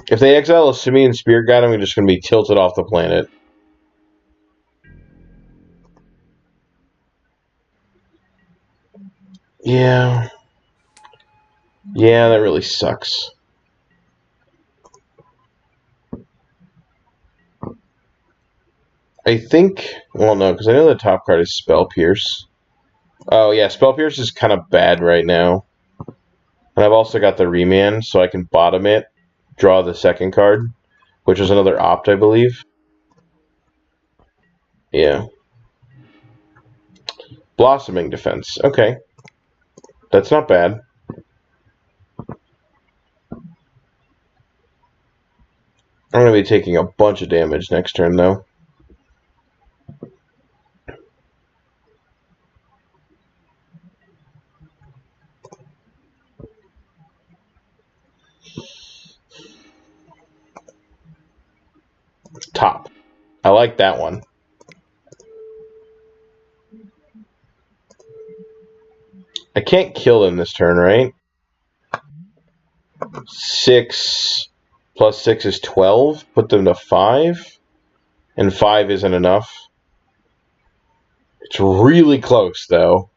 If they exile a Simian Spirit Guide, I'm just going to be tilted off the planet. Yeah. Yeah, that really sucks. I think... Well, no, because I know the top card is Spell Pierce. Oh, yeah, Spell Pierce is kind of bad right now. And I've also got the Remand, so I can bottom it, draw the second card, which is another opt, I believe. Yeah. Blossoming Defense. Okay. That's not bad. I'm going to be taking a bunch of damage next turn, though. Top. I like that one. I can't kill them this turn, right? 6 plus 6 is 12. Put them to 5. And 5 isn't enough. It's really close, though.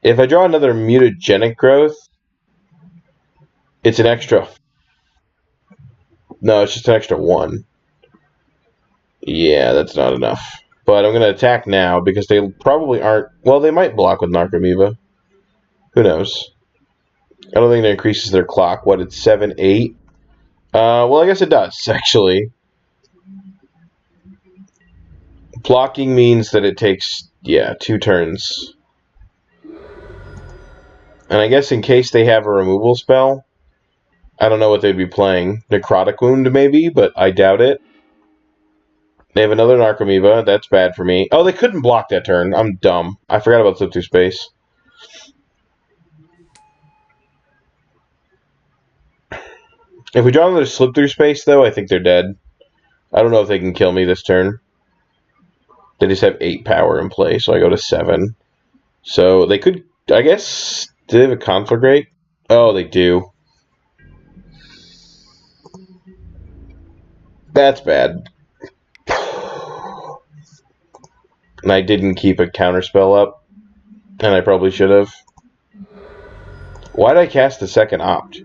If I draw another Mutagenic Growth, it's an extra... No, it's just an extra 1. Yeah, that's not enough. But I'm going to attack now because they probably aren't... Well, they might block with Narcomoeba. Who knows? I don't think it increases their clock. What, it's 7, 8? Well, I guess it does, actually. Blocking means that it takes, yeah, 2 turns. And I guess in case they have a removal spell, I don't know what they'd be playing. Necrotic Wound, maybe, but I doubt it. They have another Narcomoeba. That's bad for me. Oh, they couldn't block that turn. I'm dumb. I forgot about Slip Through Space. If we draw another Slip Through Space, though, I think they're dead. I don't know if they can kill me this turn. They just have 8 power in play, so I go to 7. So they could, I guess, do they have a Conflagrate? Oh, they do. That's bad. And I didn't keep a counterspell up. And I probably should have. Why did I cast the second opt?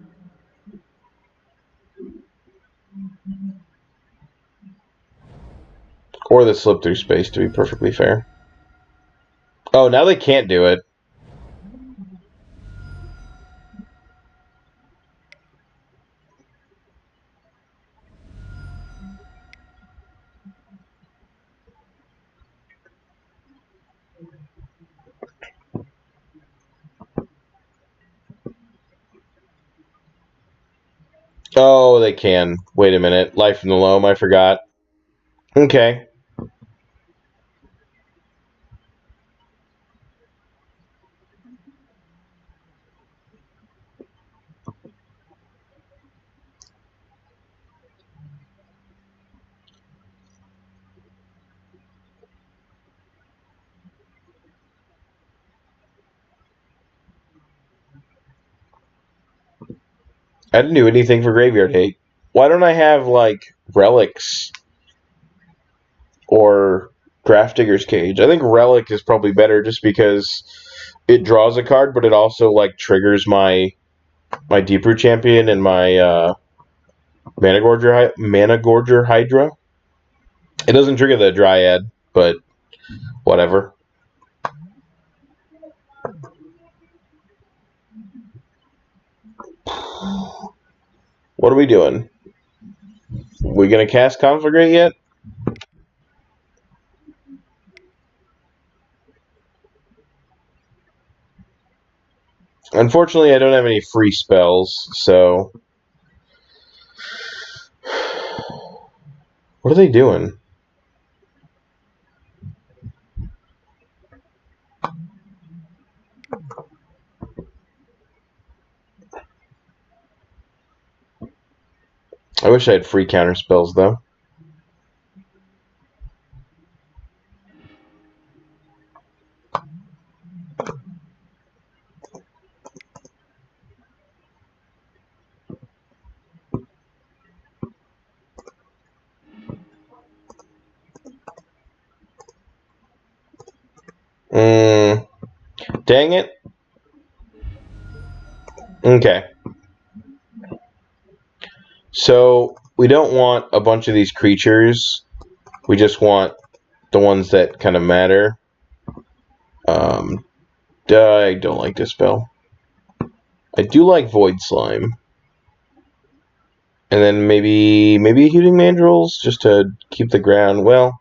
Or the Slip Through Space, to be perfectly fair. Oh, now they can't do it. Oh, they can. Wait a minute. Life from the Loam, I forgot. Okay. I didn't do anything for Graveyard Hate. Why don't I have, like, Relics or Grafdigger's Cage? I think Relic is probably better just because it draws a card, but it also, like, triggers my Deeproot Champion and my Managorger Hydra. It doesn't trigger the Dryad, but whatever. What are we doing? We gonna cast Conflagrate yet? Unfortunately, I don't have any free spells, so... What are they doing? I wish I had free counter spells, though. Dang it. Okay. So, we don't want a bunch of these creatures. We just want the ones that kind of matter. I don't like Dispel. I do like Voidslime. And then maybe Hooting Mandrills, just to keep the ground. Well,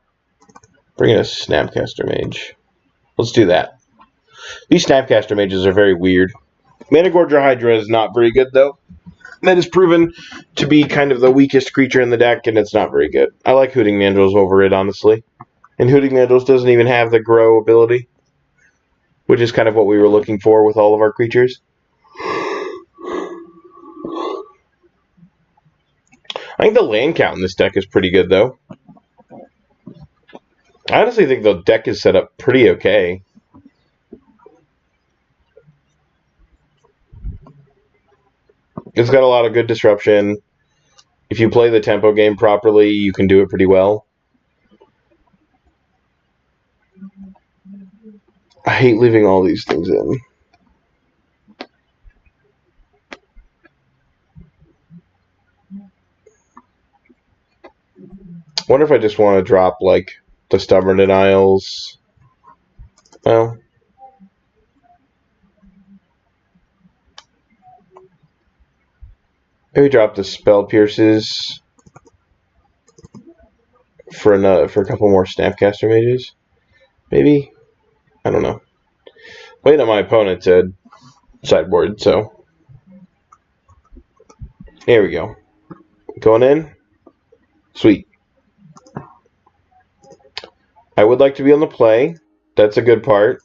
bring in a Snapcaster Mage. Let's do that. These Snapcaster Mages are very weird. Managorger Hydra is not very good, though. That is proven to be kind of the weakest creature in the deck, and it's not very good. I like Hooting Mandrills over it, honestly. And Hooting Mandrills doesn't even have the Grow ability, which is kind of what we were looking for with all of our creatures. I think the land count in this deck is pretty good, though. I honestly think the deck is set up pretty okay. It's got a lot of good disruption. If you play the tempo game properly, you can do it pretty well. I hate leaving all these things in. I wonder if I just want to drop, like, the Stubborn Denials. Well, maybe drop the Spell Pierces for a couple more Snapcaster Mages. Maybe? I don't know. Waiting on my opponent's sideboard, so. Here we go. Going in. Sweet. I would like to be on the play. That's a good part.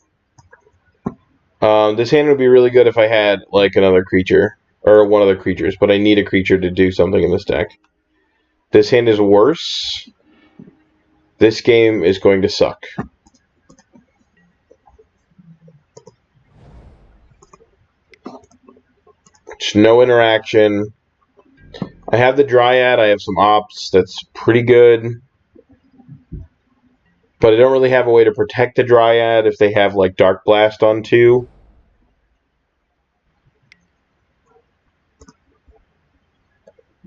This hand would be really good if I had, like, another creature. Or one of the creatures, but I need a creature to do something in this deck. This hand is worse. This game is going to suck. Just no interaction. I have the Dryad. I have some ops. That's pretty good. But I don't really have a way to protect the Dryad if they have, like, Dark Blast on 2.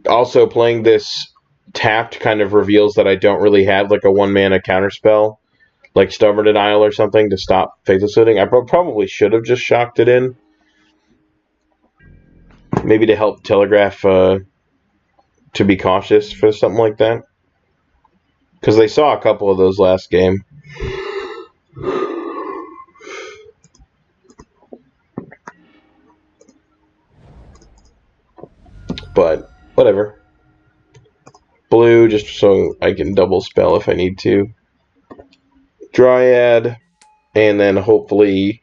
Also, playing this tapped kind of reveals that I don't really have, like, a 1-mana counterspell, like Stubborn Denial or something, to stop Faithless Looting. I probably should have just shocked it in. Maybe to help telegraph to be cautious for something like that. Because they saw a couple of those last game. But, whatever. Blue, just so I can double spell if I need to. Dryad, and then hopefully...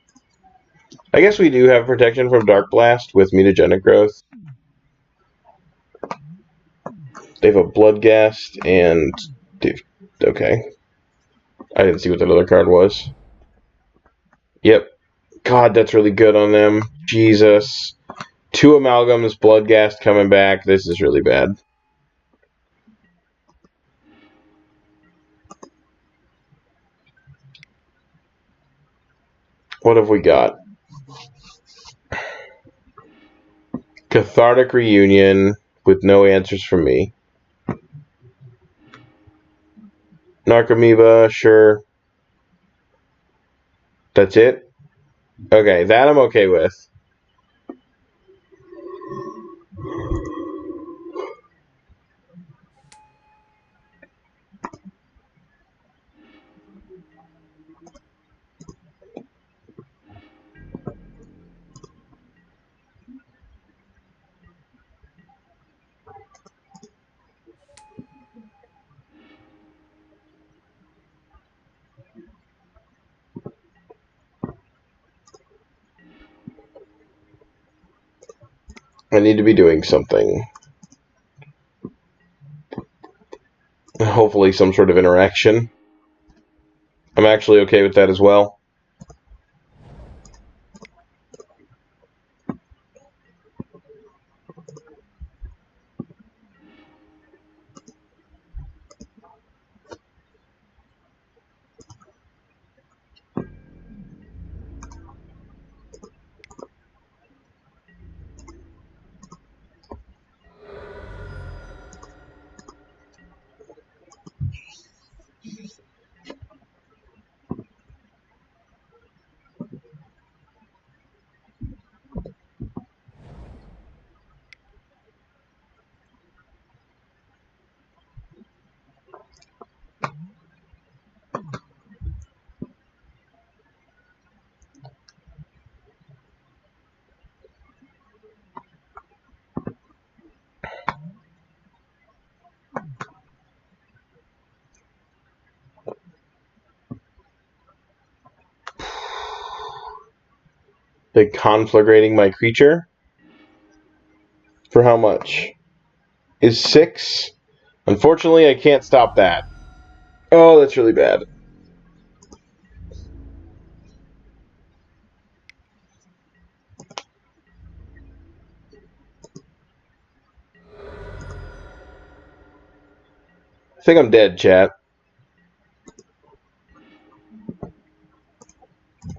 I guess we do have protection from Dark Blast with Mutagenic Growth. They have a Bloodghast, and... Okay. I didn't see what that other card was. Yep. God, that's really good on them. Jesus. 2 Amalgams, Bloodghast coming back. This is really bad. What have we got? Cathartic Reunion with no answers from me. Narcomoeba, sure. That's it? Okay, that I'm okay with. I need to be doing something. Hopefully some sort of interaction. I'm actually okay with that as well. Like conflagrating my creature. For how much? Is 6? Unfortunately, I can't stop that. Oh, that's really bad. I think I'm dead, chat.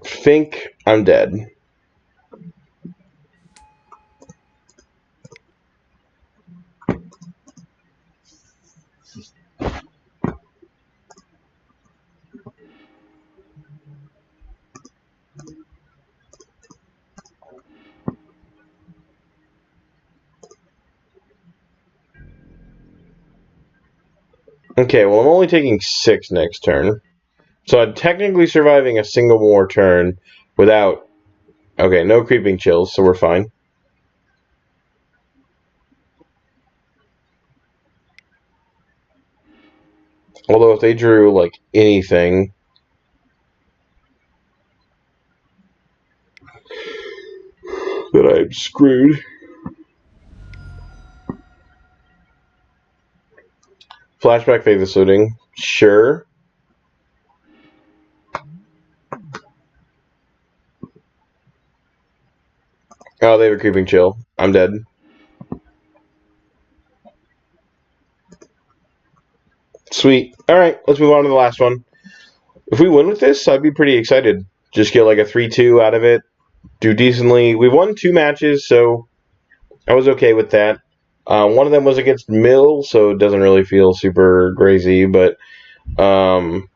Think I'm dead. Okay, well, I'm only taking 6 next turn. So I'm technically surviving a single more turn without... Okay, no creeping chills, so we're fine. Although if they drew, like, anything... then I'm screwed. Flashback Faithless Looting. Sure. Oh, they have a creeping chill. I'm dead. Sweet. Alright, let's move on to the last one. If we win with this, I'd be pretty excited. Just get like a 3-2 out of it. Do decently. We won 2 matches, so I was okay with that. One of them was against Mill, so it doesn't really feel super crazy, but the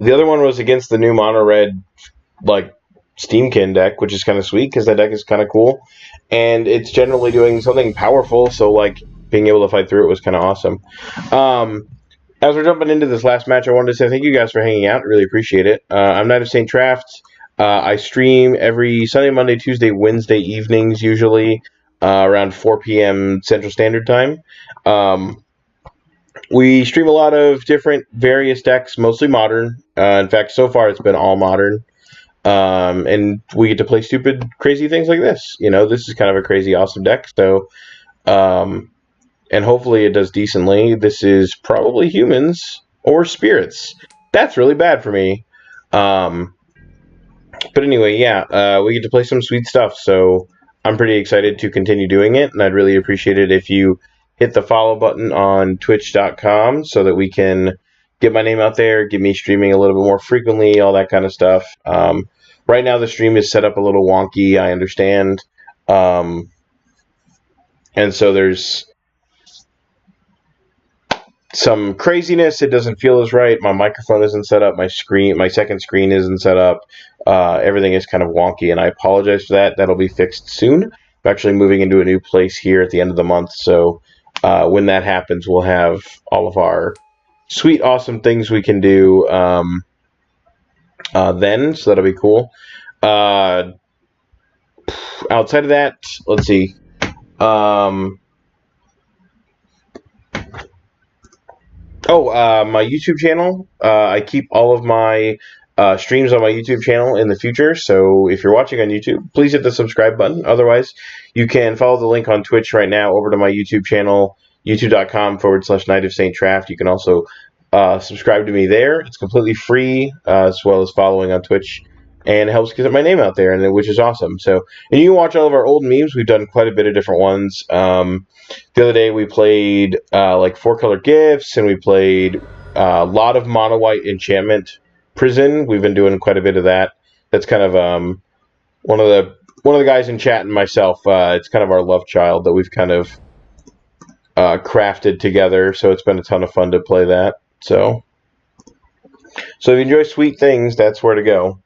other one was against the new mono red like Steamkin deck, which is kind of sweet because that deck is kind of cool, and it's generally doing something powerful. So like being able to fight through it was kind of awesome. As we're jumping into this last match, I wanted to say thank you guys for hanging out. Really appreciate it. I'm Knight of St. Traft. I stream every Sunday, Monday, Tuesday, Wednesday evenings, usually around 4 p.m. Central Standard Time. We stream a lot of different various decks, mostly modern. In fact, so far it's been all modern. And we get to play stupid, crazy things like this. You know, this is kind of a crazy, awesome deck. So, and hopefully it does decently. This is probably humans or spirits. That's really bad for me. But anyway, yeah, we get to play some sweet stuff. So I'm pretty excited to continue doing it. And I'd really appreciate it if you hit the follow button on twitch.com so that we can get my name out there, get me streaming a little bit more frequently, all that kind of stuff. Right now the stream is set up a little wonky, I understand. And so there's some craziness. It doesn't feel as right. My microphone isn't set up. My second screen isn't set up. Everything is kind of wonky, and I apologize for that. That'll be fixed soon. I'm actually moving into a new place here at the end of the month, so when that happens, we'll have all of our sweet, awesome things we can do then, so that'll be cool. Outside of that, let's see. My YouTube channel. I keep all of my streams on my YouTube channel in the future, so if you're watching on YouTube, please hit the subscribe button. Otherwise, you can follow the link on Twitch right now over to my YouTube channel, youtube.com/Knight of St. Traft. You can also subscribe to me there. It's completely free, as well as following on Twitch, and it helps get my name out there, which is awesome. So, and you can watch all of our old memes. We've done quite a bit of different ones. The other day we played like 4-color gifts, and we played a lot of mono white enchantment prison. We've been doing quite a bit of that. That's kind of one of the guys in chat and myself. It's kind of our love child that we've kind of crafted together. So it's been a ton of fun to play that. So if you enjoy sweet things, that's where to go.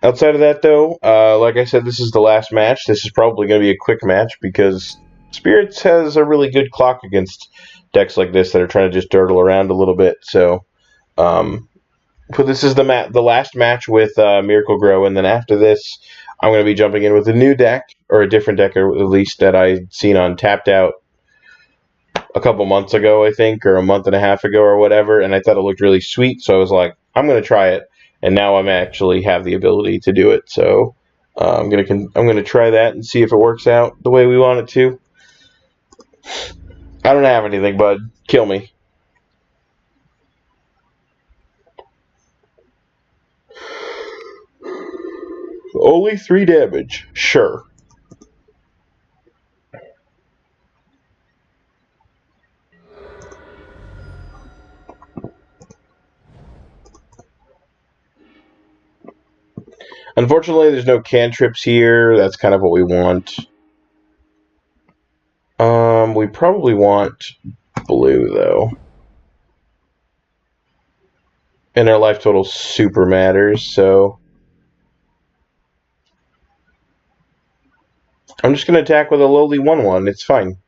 Outside of that, though, like I said, this is the last match. This is probably going to be a quick match because Spirits has a really good clock against decks like this that are trying to just dirtle around a little bit. So, but this is the last match with Miracle Gro, and then after this, I'm going to be jumping in with a new deck, or a different deck, or at least that I'd seen on Tapped Out a couple months ago, I think, or a month and a half ago, or whatever, and I thought it looked really sweet, so I was like, I'm going to try it. and now I'm actually have the ability to do it. So I'm gonna try that and see if it works out the way we want it to. I don't have anything, bud. Kill me. Only 3 damage. Sure. Unfortunately, there's no cantrips here. That's kind of what we want. We probably want blue, though. And our life total super matters, so... I'm just going to attack with a lowly 1/1. It's fine.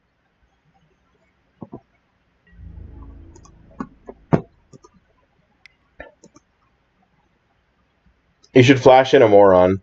You should flash in a moron.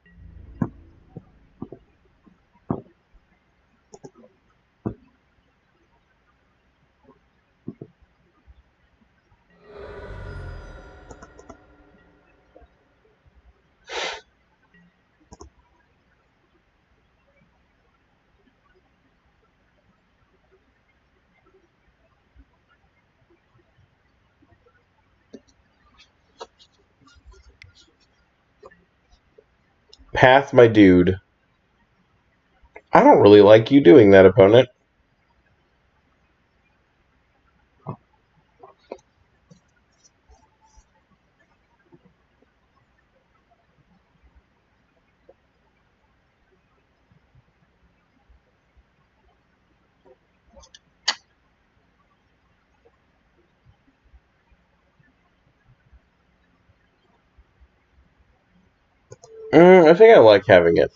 Path, my dude. I don't really like you doing that, opponent. I think I like having it.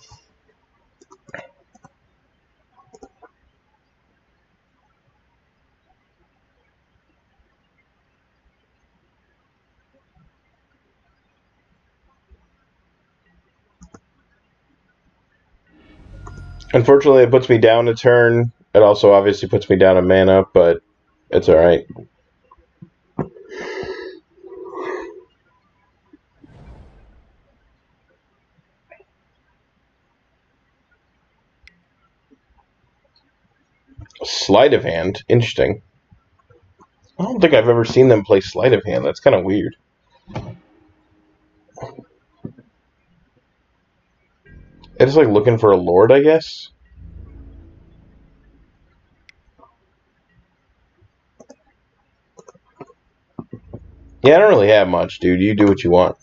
Unfortunately, it puts me down a turn. It also obviously puts me down a mana, but it's alright. Sleight of hand? Interesting. I don't think I've ever seen them play sleight of hand. That's kind of weird. It's like looking for a lord, I guess? Yeah, I don't really have much, dude. You do what you want.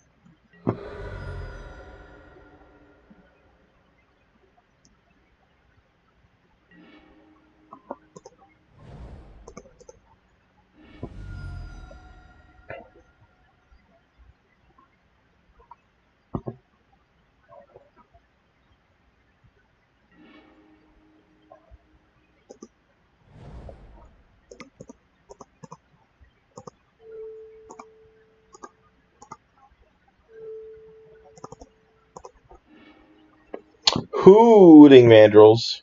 Hooting Mandrills.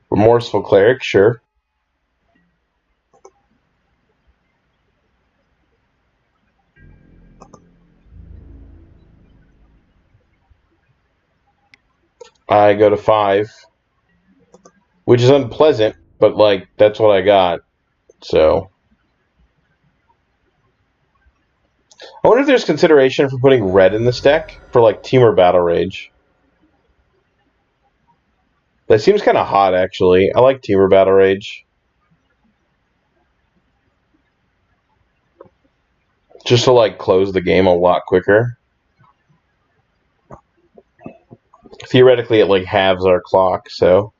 Remorseful Cleric, sure. I go to 5. Which is unpleasant, but, like, that's what I got. So... I wonder if there's consideration for putting red in this deck for, like, Temur Battle Rage. That seems kind of hot, actually. I like Temur Battle Rage. Just to, like, close the game a lot quicker. Theoretically, it, like, halves our clock, so...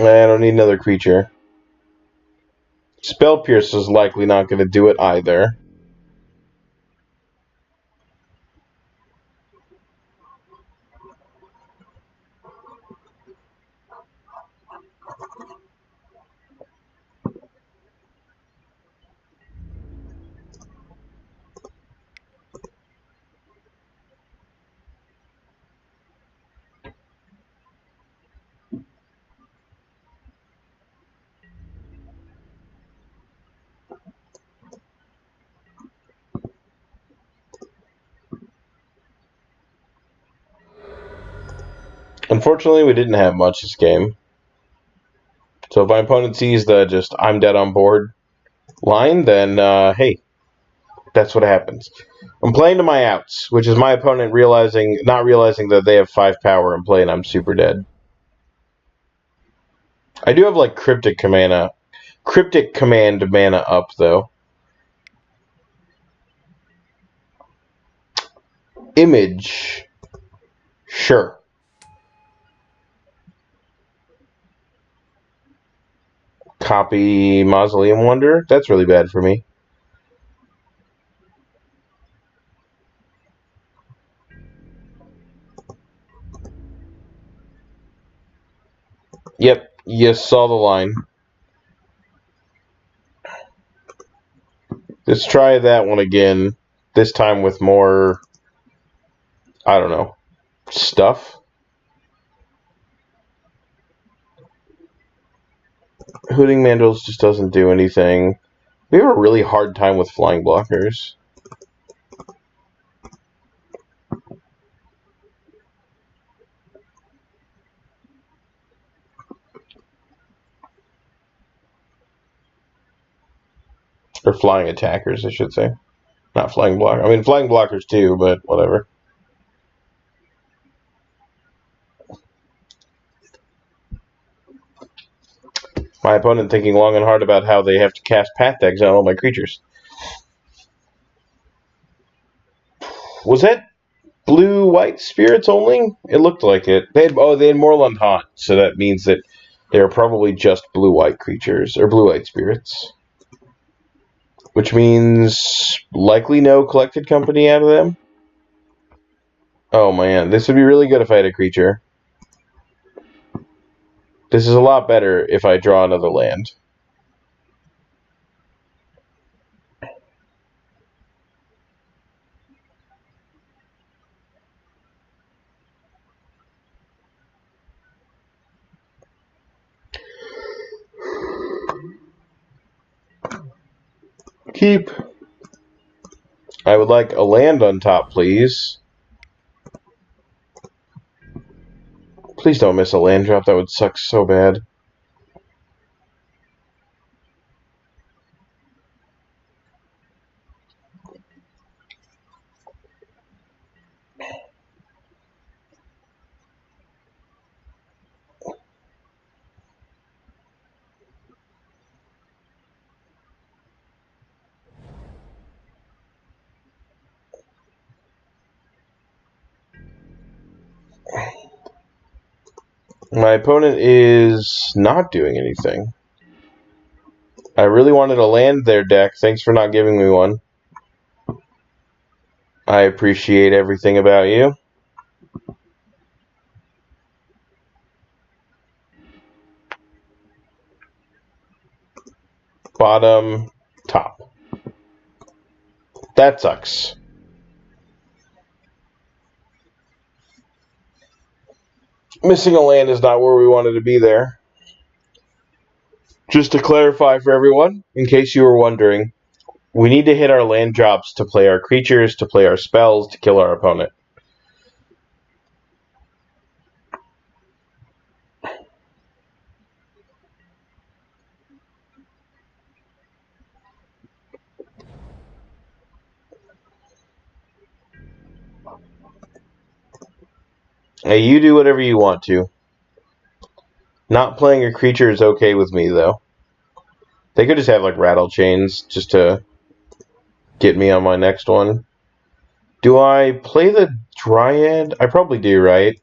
I don't need another creature. Spell Pierce is likely not going to do it either. Unfortunately, we didn't have much this game. So if my opponent sees the just I'm dead on board line, then hey, that's what happens. I'm playing to my outs, which is my opponent not realizing that they have 5 power and play and I'm super dead. I do have like Cryptic Command mana up though. Image. Sure. Copy Mausoleum Wonder. That's really bad for me. Yep, you saw the line. Let's try that one again. This time with more, I don't know, stuff. Hooting Mandrills just doesn't do anything. We have a really hard time with flying blockers. Or flying attackers, I should say. Not flying blockers. I mean, flying blockers too, but whatever. My opponent thinking long and hard about how they have to cast Path Decks on all my creatures. Was that blue-white spirits only? It looked like it. They had Moorland Haunt, so that means that they're probably just blue-white creatures, or blue-white spirits. Which means likely no collected company out of them. Oh man, this would be really good if I had a creature. This is a lot better if I draw another land. Keep. I would like a land on top, please. Please don't miss a land drop. That would suck so bad. My opponent is not doing anything. I really wanted to land their deck. Thanks for not giving me one. I appreciate everything about you. Bottom, top. That sucks. Missing a land is not where we wanted to be there. Just to clarify for everyone, in case you were wondering, we need to hit our land drops to play our creatures, to play our spells, to kill our opponent. Hey, you do whatever you want to. Not playing a creature is okay with me, though. They could just have, like, rattle chains just to get me on my next one. Do I play the Dryad? I probably do, right?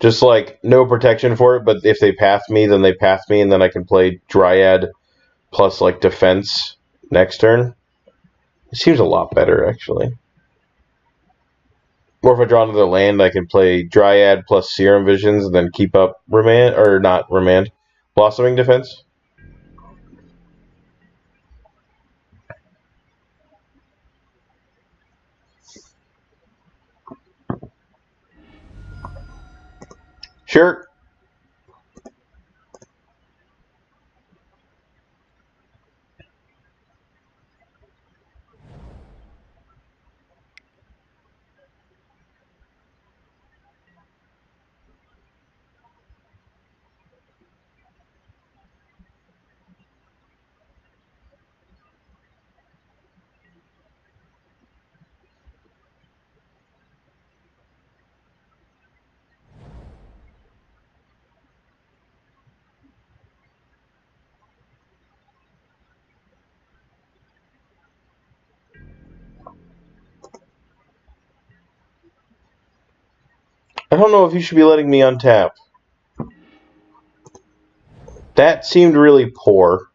Just like no protection for it, but if they path me, then they path me, and then I can play Dryad plus like defense next turn. It seems a lot better actually. Or if I draw another land, I can play Dryad plus Serum Visions and then keep up Remand, or not Remand, Blossoming Defense. Sure. I don't know if you should be letting me untap. That seemed really poor.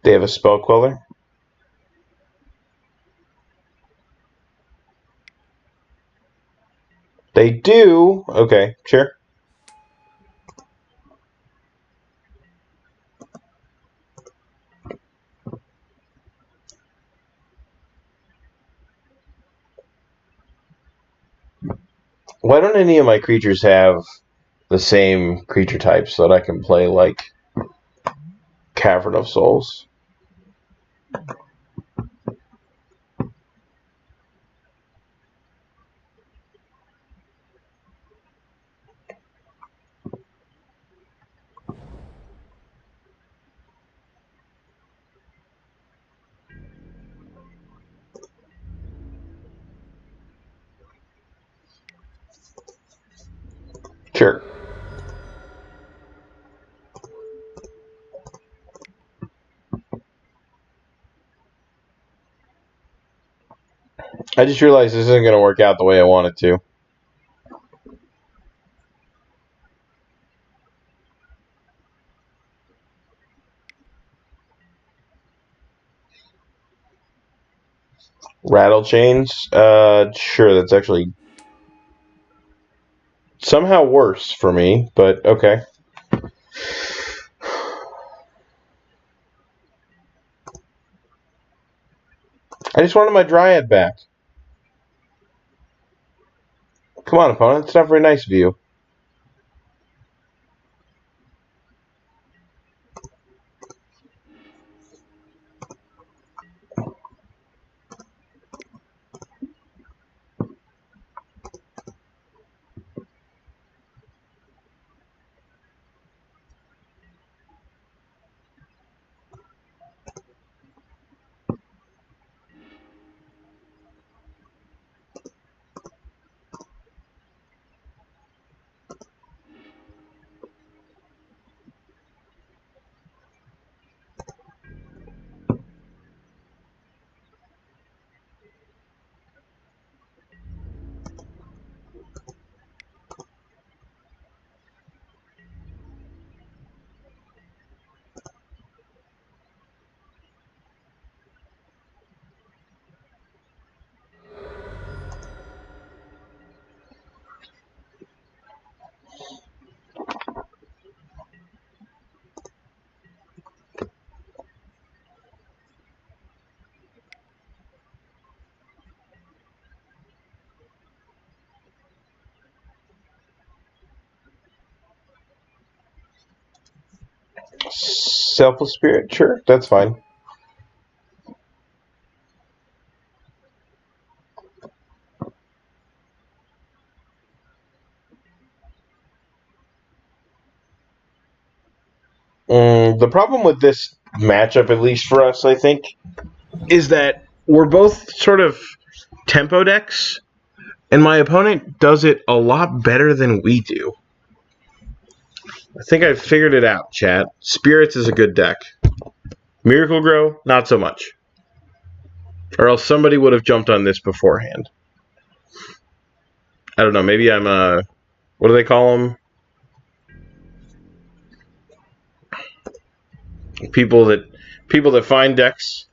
They have a spell queller. They do? Okay, sure. Why don't any of my creatures have the same creature type so that I can play, like, Cavern of Souls? Sure. I just realized this isn't going to work out the way I want it to. Rattle chains? Sure, that's actually somehow worse for me, but okay. I just wanted my Dryad back. Come on, opponent. It's not very nice of you. Selfless Spirit, sure, that's fine. The problem with this matchup, at least for us, I think, is that we're both sort of tempo decks, and my opponent does it a lot better than we do. I think I've figured it out, chat. Spirits is a good deck. Miracle Gro, not so much. Or else somebody would have jumped on this beforehand. I don't know, maybe I'm a... What do they call them? People that find decks.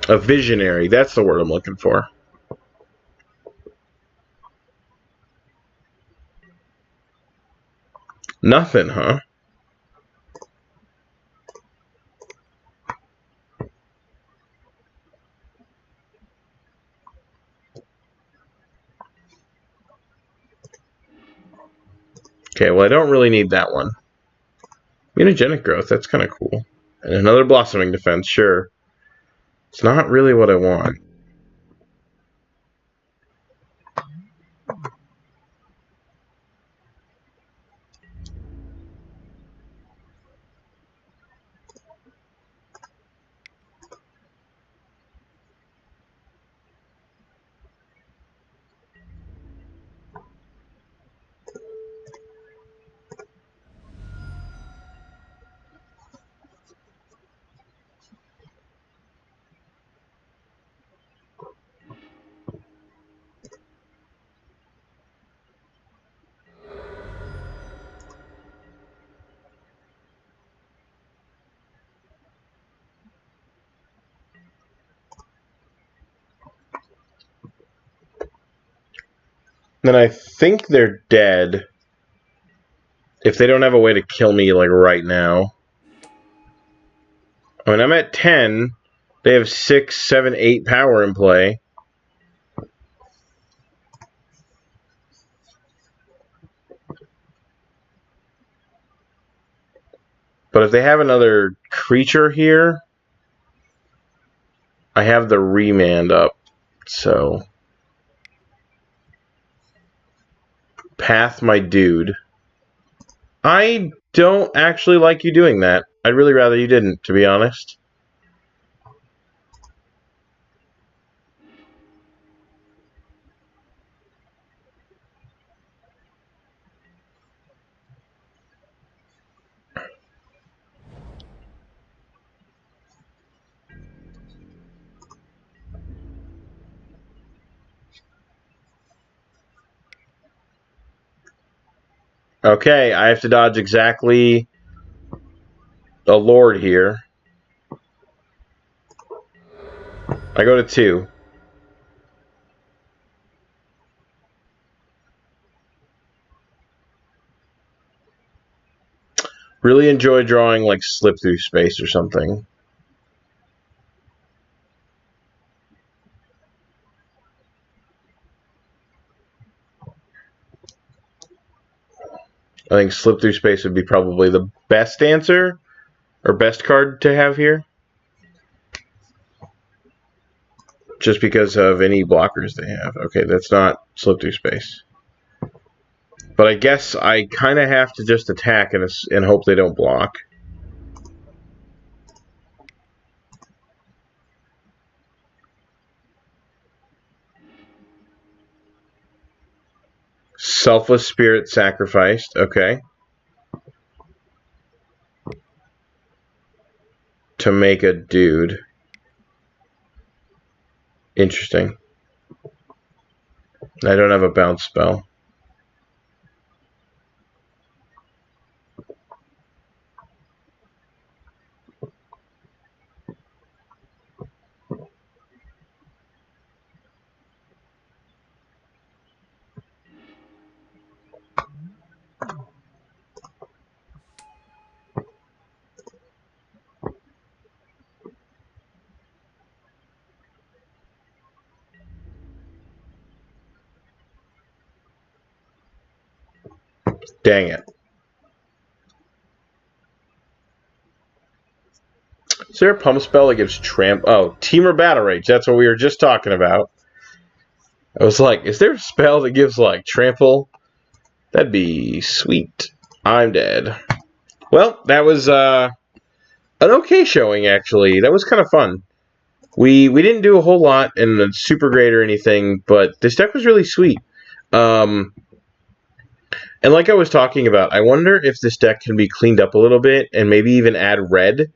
A visionary, that's the word I'm looking for. Nothing, huh? Okay, well, I don't really need that one. Mutagenic Growth, that's kind of cool. And another Blossoming Defense, sure. It's not really what I want. Then I think they're dead. If they don't have a way to kill me, like, right now. I mean, I'm at 10. They have 6, 7, 8 power in play. But if they have another creature here, I have the Remand up. So, path my dude. I don't actually like you doing that. I'd really rather you didn't, to be honest. Okay, I have to dodge exactly a Lord here. I go to 2. Really enjoy drawing, like, Slip Through Space or something. I think Slip Through Space would be probably the best answer, or best card to have here. Just because of any blockers they have. Okay, that's not Slip Through Space. But I guess I kind of have to just attack and hope they don't block. Selfless Spirit sacrificed. Okay. To make a dude. Interesting. I don't have a bounce spell. Dang it. Is there a pump spell that gives Oh, Teamer Battle Rage. That's what we were just talking about. I was like, is there a spell that gives, like, trample? That'd be sweet. I'm dead. Well, that was an okay showing, actually. That was kind of fun. We didn't do a whole lot and super great or anything, but this deck was really sweet. And like I was talking about, I wonder if this deck can be cleaned up a little bit and maybe even add red.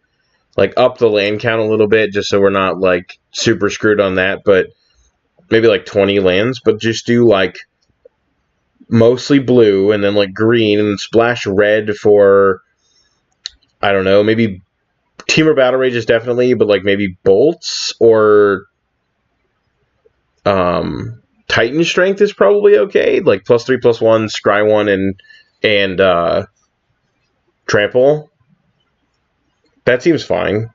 Like, up the land count a little bit, just so we're not, like, super screwed on that, but maybe, like, 20 lands, but just do, like, mostly blue, and then, like, green, and splash red for, I don't know, maybe Teamer Battle Rages definitely, but, like, maybe Bolts, or Titan Strength is probably okay, like, +3/+1, Scry 1, and Trample. That seems fine.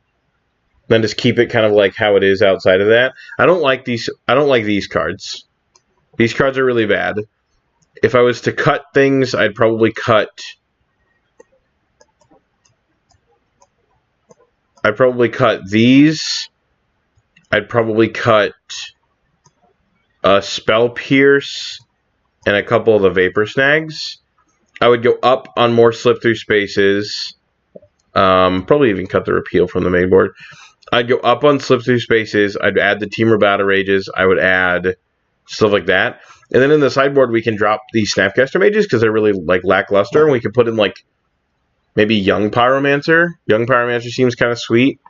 Then just keep it kind of like how it is outside of that. I don't like these cards. These cards are really bad. If I was to cut things, I'd probably cut these. I'd probably cut Spell Pierce and a couple of the Vapor Snags. I would go up on more Slip Through Spaces. Probably even cut the Repeal from the main board. I'd go up on Slip Through Spaces. I'd add the Teamer Battle Rages. I would add stuff like that. And then in the sideboard, we can drop these Snapcaster Mages because they're really, like, lackluster. And we can put in, like, maybe Young Pyromancer. Young Pyromancer seems kind of sweet.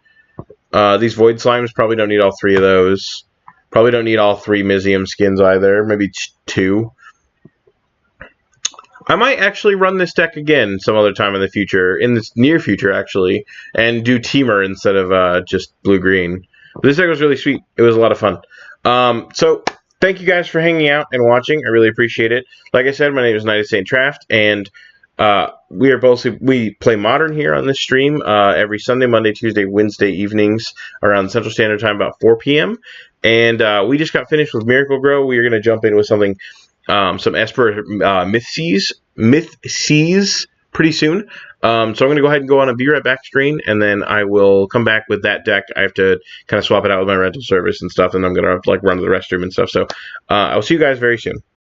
These Void Slimes, probably don't need all 3 of those. Probably don't need all 3 Mizzium Skins either. Maybe 2. I might actually run this deck again some other time in the future, in the near future, actually, and do Teamer instead of just blue-green. This deck was really sweet. It was a lot of fun. So, thank you guys for hanging out and watching. I really appreciate it. Like I said, my name is Knight of St. Traft, and we play Modern here on this stream every Sunday, Monday, Tuesday, Wednesday evenings around Central Standard Time, about 4 p.m. And we just got finished with Miracle Gro. We are going to jump in with something... some Esper Myth Seas pretty soon. So I'm going to go ahead and go on a Be Right Back screen, and then I will come back with that deck. I have to kind of swap it out with my rental service and stuff, and I'm going to, like, run to the restroom and stuff. So I'll see you guys very soon.